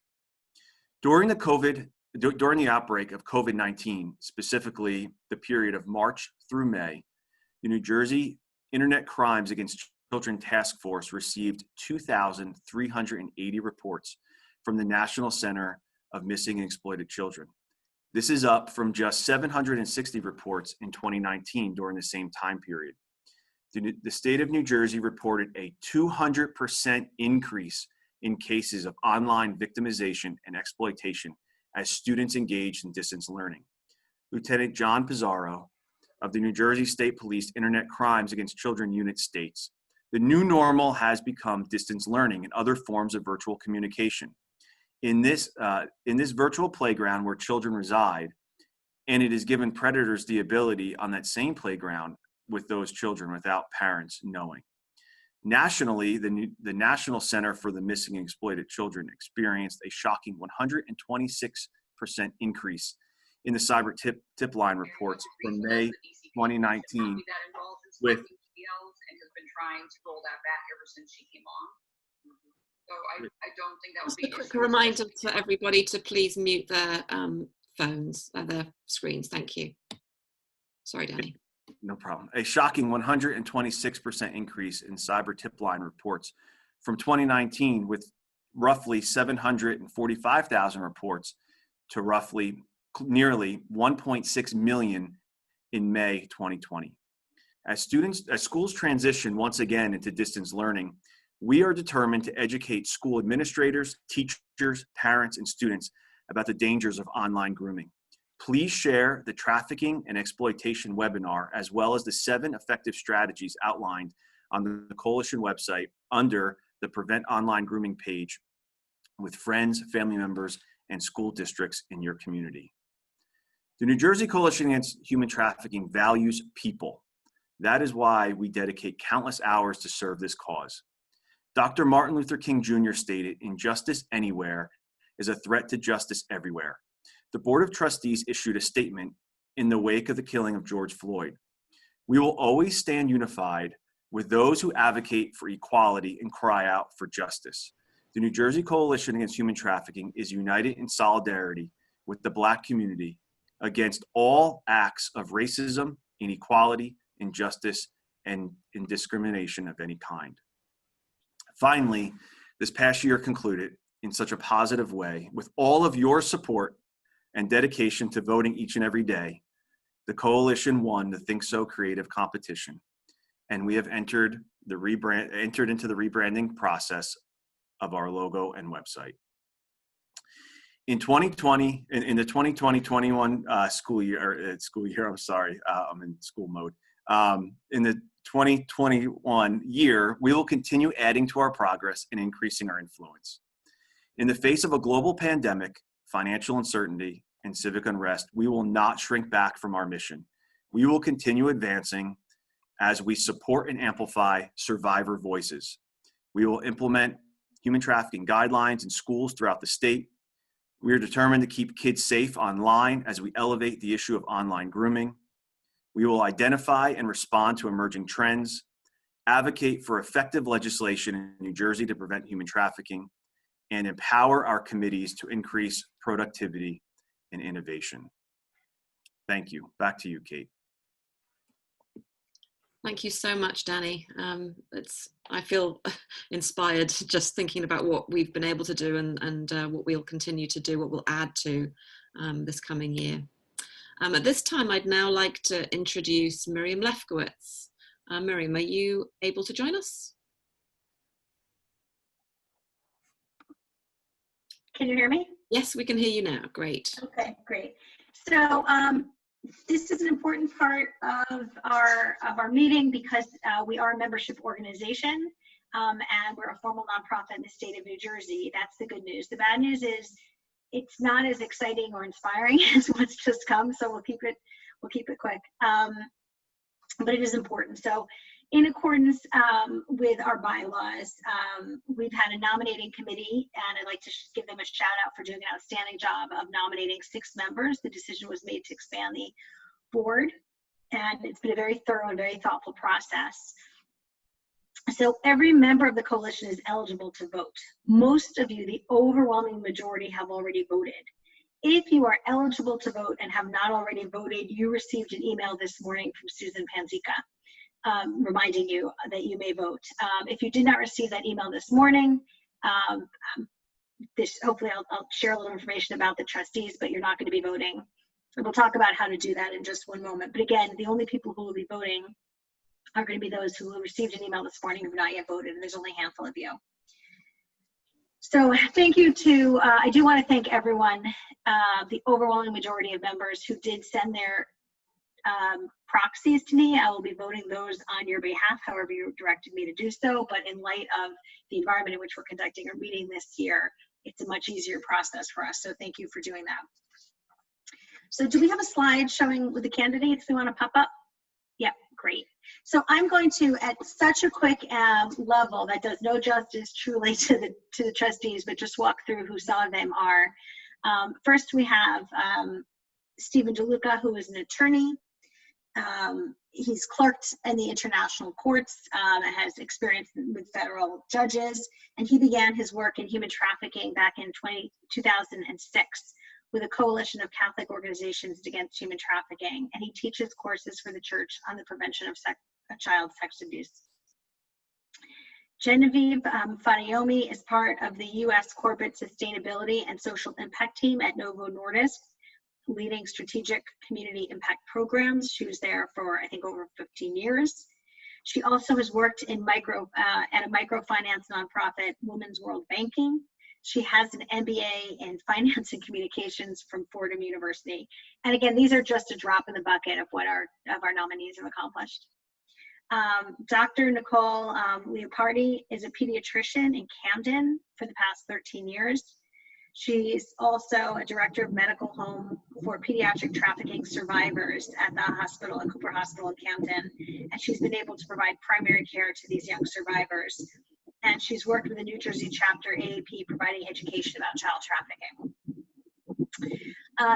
Speaker 2: During the outbreak of COVID-19, specifically the period of March through May, the New Jersey Internet Crimes Against Children Task Force received 2,380 reports from the National Center of Missing and Exploited Children. This is up from just 760 reports in 2019 during the same time period. The state of New Jersey reported a 200% increase in cases of online victimization and exploitation as students engaged in distance learning. Lieutenant John Pizarro of the New Jersey State Police Internet Crimes Against Children Unit states, "The new normal has become distance learning and other forms of virtual communication. In this virtual playground where children reside, and it has given predators the ability on that same playground with those children without parents knowing." Nationally, the National Center for the Missing and Exploited Children experienced a shocking 126% increase in the cyber tip line reports from May 2019 with
Speaker 12: and has been trying to roll that back ever since she came on. So I don't think that would be
Speaker 1: a quick reminder for everybody to please mute their phones, their screens. Thank you. Sorry, Danny.
Speaker 2: No problem. A shocking 126% increase in cyber tip line reports from 2019, with roughly 745,000 reports to roughly nearly 1.6 million in May 2020. As schools transition once again into distance learning, we are determined to educate school administrators, teachers, parents, and students about the dangers of online grooming. Please share the Trafficking and Exploitation webinar, as well as the 7 effective strategies outlined on the Coalition website under the Prevent Online Grooming page with friends, family members, and school districts in your community. The New Jersey Coalition Against Human Trafficking values people. That is why we dedicate countless hours to serve this cause. Dr. Martin Luther King Jr. stated, "Injustice anywhere is a threat to justice everywhere." The Board of Trustees issued a statement in the wake of the killing of George Floyd. We will always stand unified with those who advocate for equality and cry out for justice. The New Jersey Coalition Against Human Trafficking is united in solidarity with the Black community against all acts of racism, inequality, injustice, and discrimination of any kind. Finally, this past year concluded in such a positive way with all of your support and dedication to voting each and every day. The Coalition won the Think So Creative competition, and we have entered into the rebranding process of our logo and website. In 2020, in the 2020-21 school year, I'm sorry, I'm in school mode. In the 2021 year, we will continue adding to our progress and increasing our influence. In the face of a global pandemic, financial uncertainty, and civic unrest, we will not shrink back from our mission. We will continue advancing as we support and amplify survivor voices. We will implement human trafficking guidelines in schools throughout the state. We are determined to keep kids safe online as we elevate the issue of online grooming. We will identify and respond to emerging trends, advocate for effective legislation in New Jersey to prevent human trafficking, and empower our committees to increase productivity and innovation. Thank you. Back to you, Kate.
Speaker 1: Thank you so much, Danny. I feel inspired just thinking about what we've been able to do and what we'll continue to do, what we'll add to this coming year. At this time, I'd now like to introduce Miriam Lefkowitz. Miriam, are you able to join us?
Speaker 13: Can you hear me?
Speaker 1: Yes, we can hear you now. Great.
Speaker 13: Okay, great. So this is an important part of our meeting because we are a membership organization and we're a formal nonprofit in the state of New Jersey. That's the good news. The bad news is it's not as exciting or inspiring as what's just come, so we'll keep it quick. But it is important. So in accordance with our bylaws, we've had a nominating committee, and I'd like to give them a shout out for doing an outstanding job of nominating 6 members. The decision was made to expand the board, and it's been a very thorough and very thoughtful process. So every member of the coalition is eligible to vote. Most of you, the overwhelming majority, have already voted. If you are eligible to vote and have not already voted, you received an email this morning from Susan Panzica reminding you that you may vote. If you did not receive that email this morning, hopefully I'll share a little information about the trustees, but you're not going to be voting. And we'll talk about how to do that in just one moment. But again, the only people who will be voting are going to be those who received an email this morning who have not yet voted, and there's only a handful of you. So thank you to, I do want to thank everyone, the overwhelming majority of members who did send their proxies to me. I will be voting those on your behalf, however you directed me to do so. But in light of the environment in which we're conducting our meeting this year, it's a much easier process for us. So thank you for doing that. So do we have a slide showing with the candidates we want to pop up? Yep, great. So I'm going to, at such a quick level that does no justice truly to the trustees, but just walk through who some of them are. First, we have Stephen DeLuca, who is an attorney. He's clerked in the international courts and has experience with federal judges. And he began his work in human trafficking back in 2006 with a coalition of Catholic organizations against human trafficking. And he teaches courses for the church on the prevention of child sex abuse. Genevieve Fanayomi is part of the U.S. Corporate Sustainability and Social Impact Team at Novo Nordisk, leading strategic community impact programs. She was there for, I think, over 15 years. She also has worked in at a microfinance nonprofit, Women's World Banking. She has an MBA in finance and communications from Fordham University. And again, these are just a drop in the bucket of what our nominees have accomplished. Dr. Nicole Leopardi is a pediatrician in Camden for the past 13 years. She's also a director of medical home for pediatric trafficking survivors at the hospital, at Cooper Hospital in Camden. And she's been able to provide primary care to these young survivors. And she's worked with the New Jersey chapter AAP, providing education about child trafficking.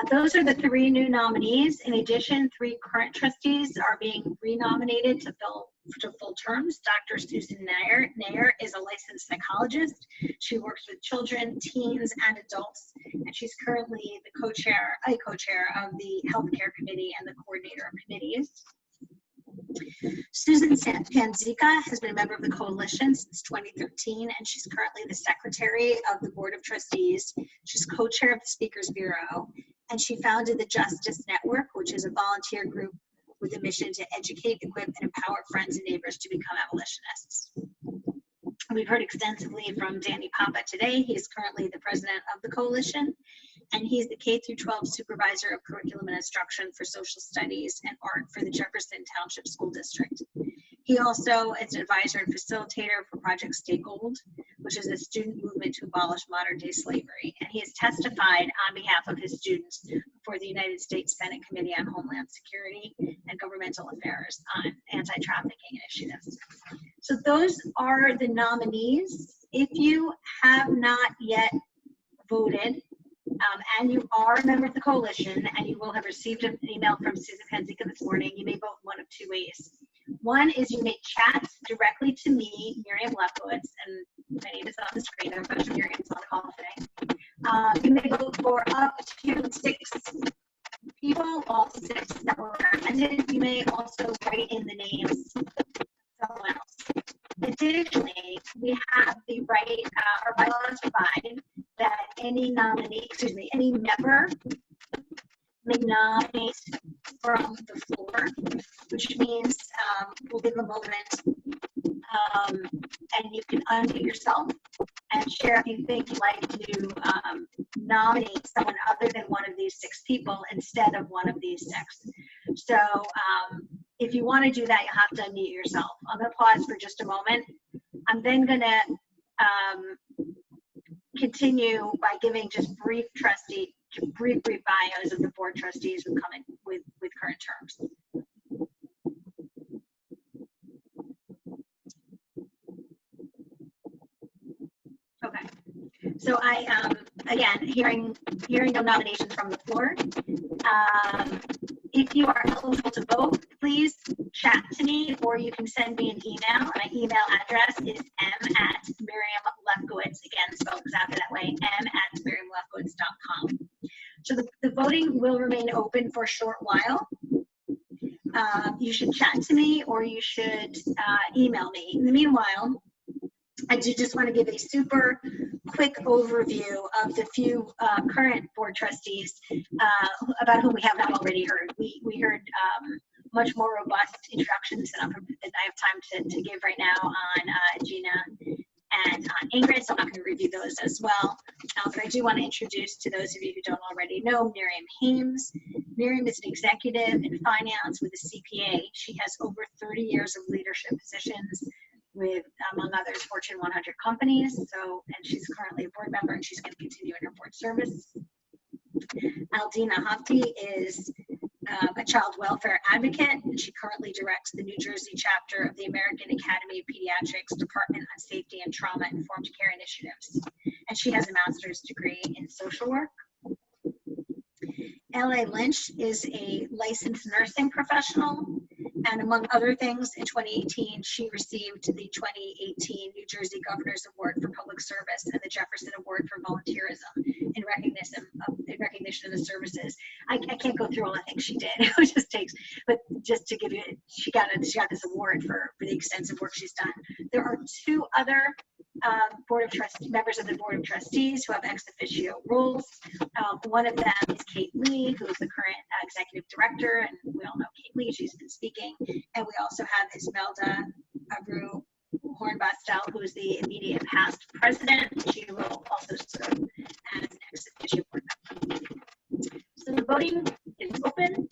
Speaker 13: Those are the 3 new nominees. In addition, 3 current trustees are being renominated to full terms. Dr. Susan Nair is a licensed psychologist. She works with children, teens, and adults, and she's currently the co-chair of the Healthcare Committee and the coordinator of committees. Susan Panzica has been a member of the coalition since 2013, and she's currently the secretary of the Board of Trustees. She's co-chair of the Speakers Bureau, and she founded the Justice Network, which is a volunteer group with a mission to educate, equip, and empower friends and neighbors to become abolitionists. We've heard extensively from Danny Papa today. He's currently the president of the coalition, and he's the K-12 supervisor of curriculum and instruction for social studies and art for the Jefferson Township School District. He also is an advisor and facilitator for Project Stay Gold, which is a student movement to abolish modern-day slavery. And he has testified on behalf of his students before the United States Senate Committee on Homeland Security and Governmental Affairs on anti-trafficking initiatives. So those are the nominees. If you have not yet voted, and you are a member of the coalition, and you will have received an email from Susan Panzica this morning, you may vote one of 2 ways. One is you may chat directly to me, Miriam Lefkowitz, and my name is on the screen. There are a bunch of Miriams on the call today. You may vote for up to 6 people, all 6 that were recommended. You may also write in the names of someone else. Additionally, we have the right, our bylaws provide that any member may nominate from the floor, which means we'll give a moment and you can unmute yourself and share if you think you'd like to nominate someone other than one of these 6 people instead of one of these 6. So if you want to do that, you have to unmute yourself. I'm going to pause for just a moment. I'm then going to continue by giving just brief bios of the board trustees who come in with current terms. Okay. So I again hearing no nominations from the floor. If you are eligible to vote, please chat to me, or you can send me an email. My email address is m@Miriam Lefkowitz, again spelled exactly that way, m@MiriamLefkowitz.com. So the voting will remain open for a short while. You should chat to me, or you should email me. In the meanwhile, I do just want to give a super quick overview of the few current board trustees about whom we have not already heard. We heard much more robust introductions than I have time to give right now on Gina and on Ingrid, so I'm not going to review those as well. But I do want to introduce to those of you who don't already know Miriam Hames. Miriam is an executive in finance with a CPA. She has over 30 years of leadership positions with, among others, Fortune 100 companies. So, and she's currently a board member, and she's going to continue in her board service. Aldina Hafti is a child welfare advocate, and she currently directs the New Jersey chapter of the American Academy of Pediatrics Department on Safety and Trauma-Informed Care Initiatives. And she has a master's degree in social work. L.A. Lynch is a licensed nursing professional, and among other things, in 2018, she received the 2018 New Jersey Governor's Award for Public Service and the Jefferson Award for Volunteerism in recognition of the services. I can't go through all the things she did. It just takes, but just to give you, she got this award for the extensive work she's done. There are two other members of the Board of Trustees who have ex officio roles. One of them is Kate Lee, who is the current executive director, and we all know Kate Lee, she's been speaking. And we also have Ismelda Abreu Hornbostel, who is the immediate past president. She will also serve as an ex officio board member. So the voting is open.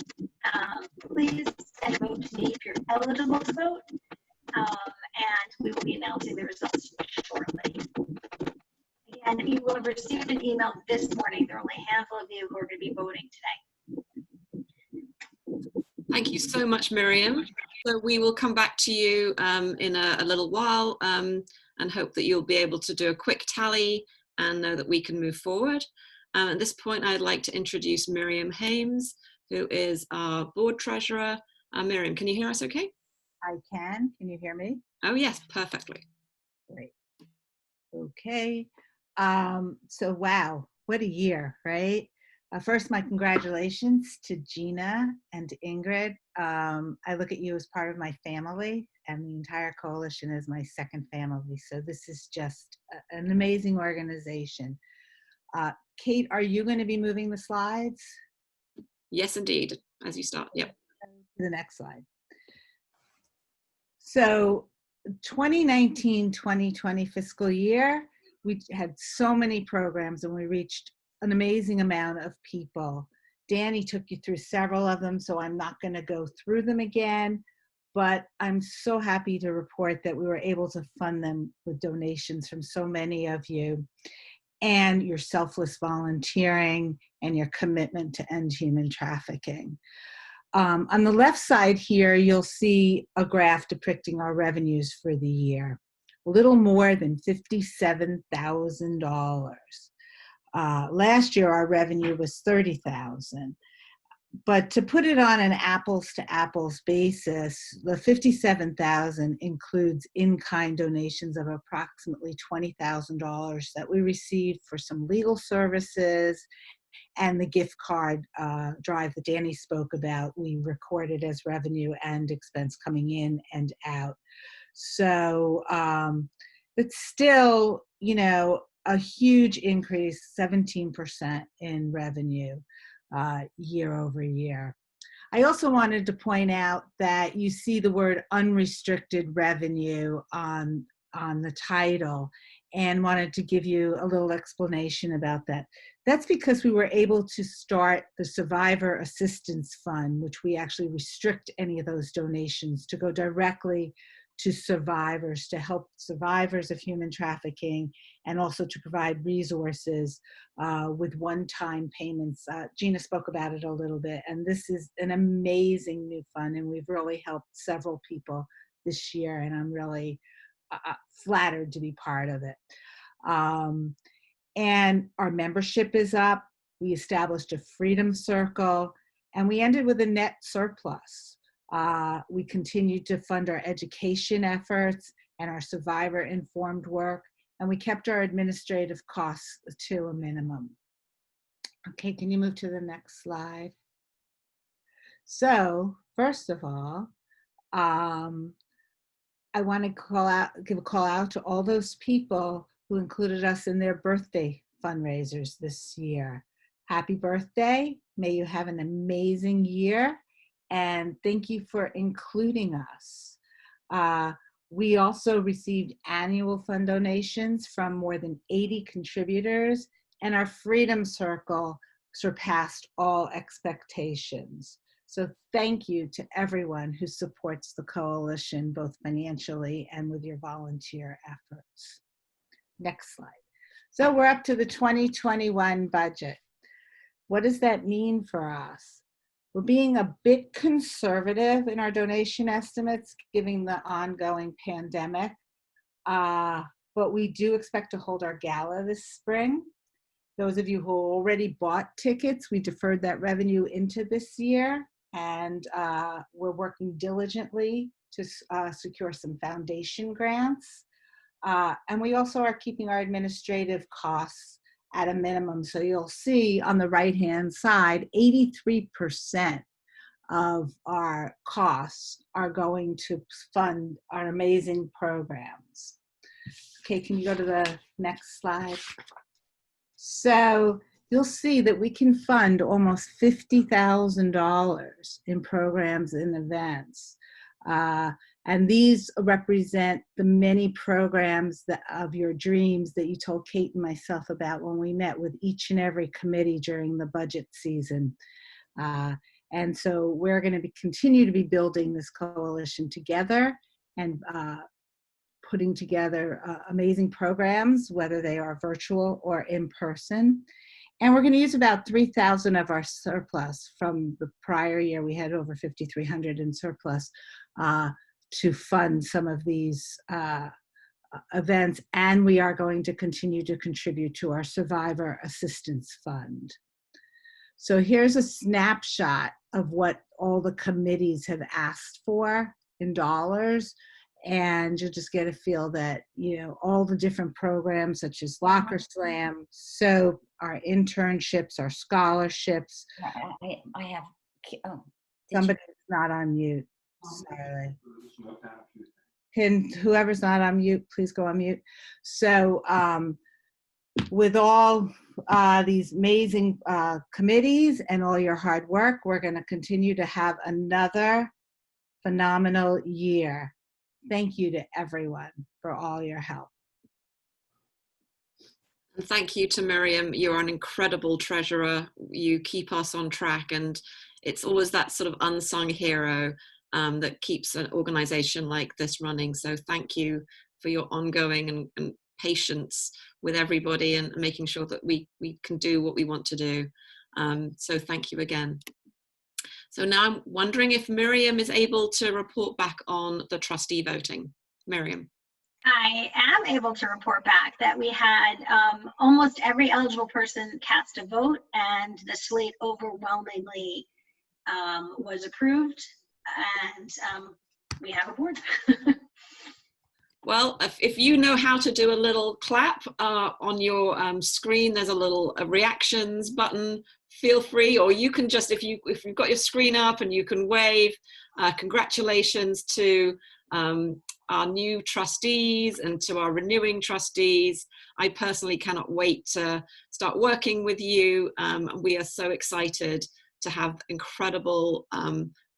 Speaker 13: Please send a vote to me if you're eligible to vote. And we will be announcing the results shortly. And you will have received an email this morning. There are only a handful of you who are going to be voting today.
Speaker 1: Thank you so much, Miriam. So we will come back to you in a little while and hope that you'll be able to do a quick tally and know that we can move forward. At this point, I'd like to introduce Miriam Hames, who is our board treasurer. Miriam, can you hear us okay?
Speaker 14: I can. Can you hear me?
Speaker 1: Oh, yes, perfectly.
Speaker 14: Great. Okay. So, wow, what a year, right? First, my congratulations to Gina and Ingrid. I look at you as part of my family, and the entire coalition as my second family. So this is just an amazing organization. Kate, are you going to be moving the slides?
Speaker 1: Yes, indeed, as you start. Yep.
Speaker 14: The next slide. So 2019-2020 fiscal year, we had so many programs and we reached an amazing amount of people. Danny took you through several of them, so I'm not going to go through them again, but I'm so happy to report that we were able to fund them with donations from so many of you and your selfless volunteering and your commitment to end human trafficking. On the left side here, you'll see a graph depicting our revenues for the year. A little more than $57,000. Last year, our revenue was $30,000. But to put it on an apples to apples basis, the $57,000 includes in-kind donations of approximately $20,000 that we received for some legal services, and the gift card drive that Danny spoke about, we recorded as revenue and expense coming in and out. So it's still, you know, a huge increase, 17% in revenue year over year. I also wanted to point out that you see the word unrestricted revenue on the title, and wanted to give you a little explanation about that. That's because we were able to start the Survivor Assistance Fund, which we actually restrict any of those donations to go directly to survivors, to help survivors of human trafficking, and also to provide resources with one-time payments. Gina spoke about it a little bit, and this is an amazing new fund, and we've really helped several people this year, and I'm really flattered to be part of it. And our membership is up. We established a Freedom Circle, and we ended with a net surplus. We continued to fund our education efforts and our survivor-informed work, and we kept our administrative costs to a minimum. Okay, can you move to the next slide? So, first of all, I want to give a call out to all those people who included us in their birthday fundraisers this year. Happy birthday. May you have an amazing year. And thank you for including us. We also received annual fund donations from more than 80 contributors, and our Freedom Circle surpassed all expectations. So thank you to everyone who supports the coalition, both financially and with your volunteer efforts. Next slide. So we're up to the 2021 budget. What does that mean for us? We're being a bit conservative in our donation estimates, given the ongoing pandemic, but we do expect to hold our gala this spring. Those of you who already bought tickets, we deferred that revenue into this year, and we're working diligently to secure some foundation grants. And we also are keeping our administrative costs at a minimum. So you'll see on the right-hand side, 83% of our costs are going to fund our amazing programs. Okay, can you go to the next slide? So you'll see that we can fund almost $50,000 in programs and events. And these represent the many programs of your dreams that you told Kate and myself about when we met with each and every committee during the budget season. And so we're going to continue to be building this coalition together and putting together amazing programs, whether they are virtual or in person. And we're going to use about 3,000 of our surplus from the prior year. We had over 5,300 in surplus to fund some of these events. And we are going to continue to contribute to our Survivor Assistance Fund. So here's a snapshot of what all the committees have asked for in dollars. And you'll just get a feel that, you know, all the different programs such as Locker Slam, SOAP, our internships, our scholarships.
Speaker 15: I have, oh.
Speaker 14: Somebody's not on mute, sorry. Can whoever's not on mute, please go on mute. So with all these amazing committees and all your hard work, we're gonna continue to have another phenomenal year. Thank you to everyone for all your help.
Speaker 1: And thank you to Miriam. You're an incredible treasurer. You keep us on track, and it's always that sort of unsung hero that keeps an organization like this running. So thank you for your ongoing and patience with everybody and making sure that we can do what we want to do. So thank you again. So now I'm wondering if Miriam is able to report back on the trustee voting. Miriam.
Speaker 13: I am able to report back that we had almost every eligible person cast a vote, and the slate overwhelmingly was approved, and we have a board.
Speaker 1: Well, if you know how to do a little clap on your screen, there's a little reactions button. Feel free, or you can just, if you've got your screen up and you can wave, congratulations to our new trustees and to our renewing trustees. I personally cannot wait to start working with you. We are so excited to have incredible,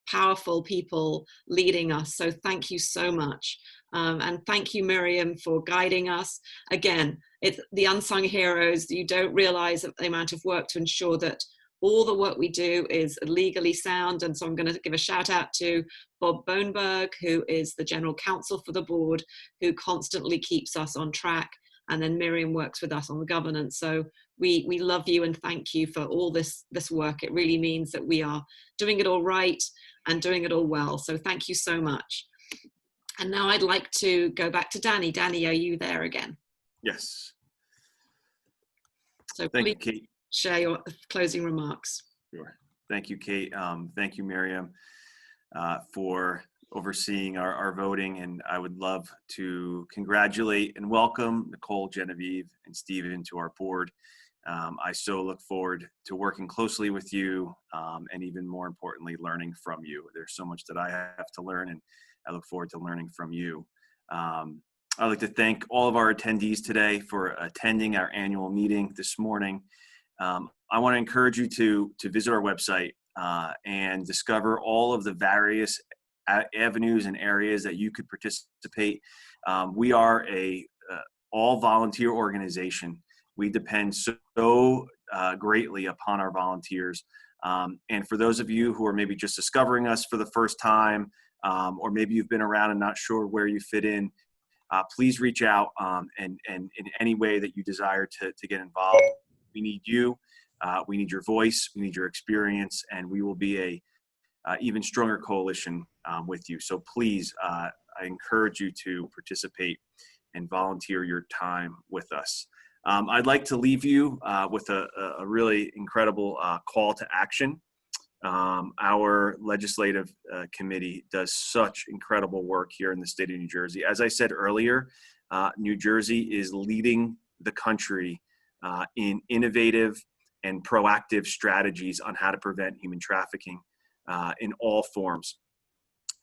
Speaker 1: powerful people leading us. So thank you so much. And thank you, Miriam, for guiding us. Again, it's the unsung heroes. You don't realize the amount of work to ensure that all the work we do is legally sound. And so I'm going to give a shout out to Bob Boneberg, who is the general counsel for the board, who constantly keeps us on track. And then Miriam works with us on the governance. So we love you and thank you for all this work. It really means that we are doing it all right and doing it all well. So thank you so much. And now I'd like to go back to Danny. Danny, are you there again?
Speaker 2: Yes.
Speaker 1: So
Speaker 2: Thank
Speaker 1: please
Speaker 2: you, Kate.
Speaker 1: Share your closing remarks.
Speaker 2: Sure. Thank you, Kate. Thank you, Miriam, for overseeing our voting. And I would love to congratulate and welcome Nicole, Genevieve, and Stephen to our board. I so look forward to working closely with you and even more importantly, learning from you. There's so much that I have to learn, and I look forward to learning from you. I'd like to thank all of our attendees today for attending our annual meeting this morning. I want to encourage you to visit our website and discover all of the various avenues and areas that you could participate. We are a all volunteer organization. We depend so greatly upon our volunteers. And for those of you who are maybe just discovering us for the first time, or maybe you've been around and not sure where you fit in, please reach out and in any way that you desire to get involved. We need you, we need your voice, we need your experience, and we will be a even stronger coalition with you. So please, I encourage you to participate and volunteer your time with us. I'd like to leave you with a really incredible call to action. Our legislative committee does such incredible work here in the state of New Jersey. As I said earlier, New Jersey is leading the country in innovative and proactive strategies on how to prevent human trafficking in all forms.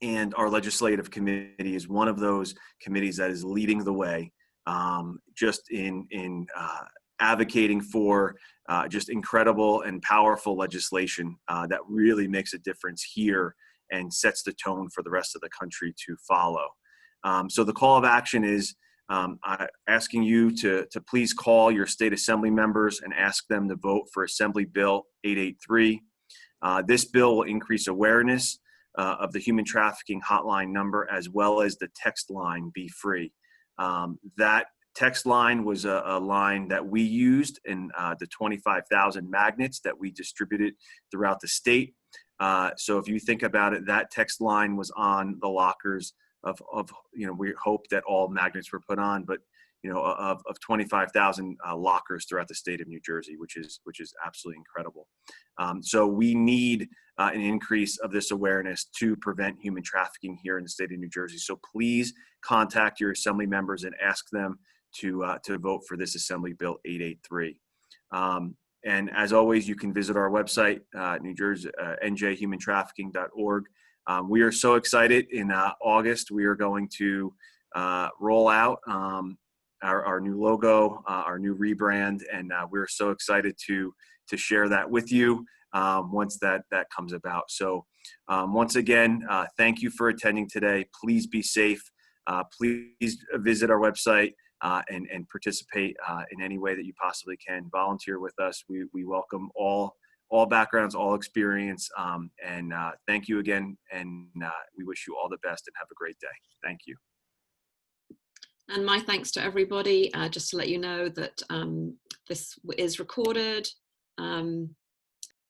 Speaker 2: And our legislative committee is one of those committees that is leading the way, just in advocating for just incredible and powerful legislation that really makes a difference here and sets the tone for the rest of the country to follow. So the call of action is asking you to please call your state assembly members and ask them to vote for Assembly Bill 883. This bill will increase awareness of the human trafficking hotline number, as well as the text line Be Free. That text line was a line that we used in the 25,000 magnets that we distributed throughout the state. So if you think about it, that text line was on the lockers of we hope that all magnets were put on, but of 25,000 lockers throughout the state of New Jersey, which is absolutely incredible. So we need an increase of this awareness to prevent human trafficking here in the state of New Jersey. So please contact your assembly members and ask them to vote for this Assembly Bill 883. And as always, you can visit our website, New Jersey, njhumantrafficking.org. We are so excited. In August, we are going to roll out our new logo, our new rebrand, and we're so excited to share that with you once that comes about. So once again, thank you for attending today. Please be safe. Please visit our website and participate in any way that you possibly can. Volunteer with us. We welcome all backgrounds, all experience, and thank you again, and we wish you all the best and have a great day. Thank you.
Speaker 1: And my thanks to everybody. Just to let you know that this is recorded.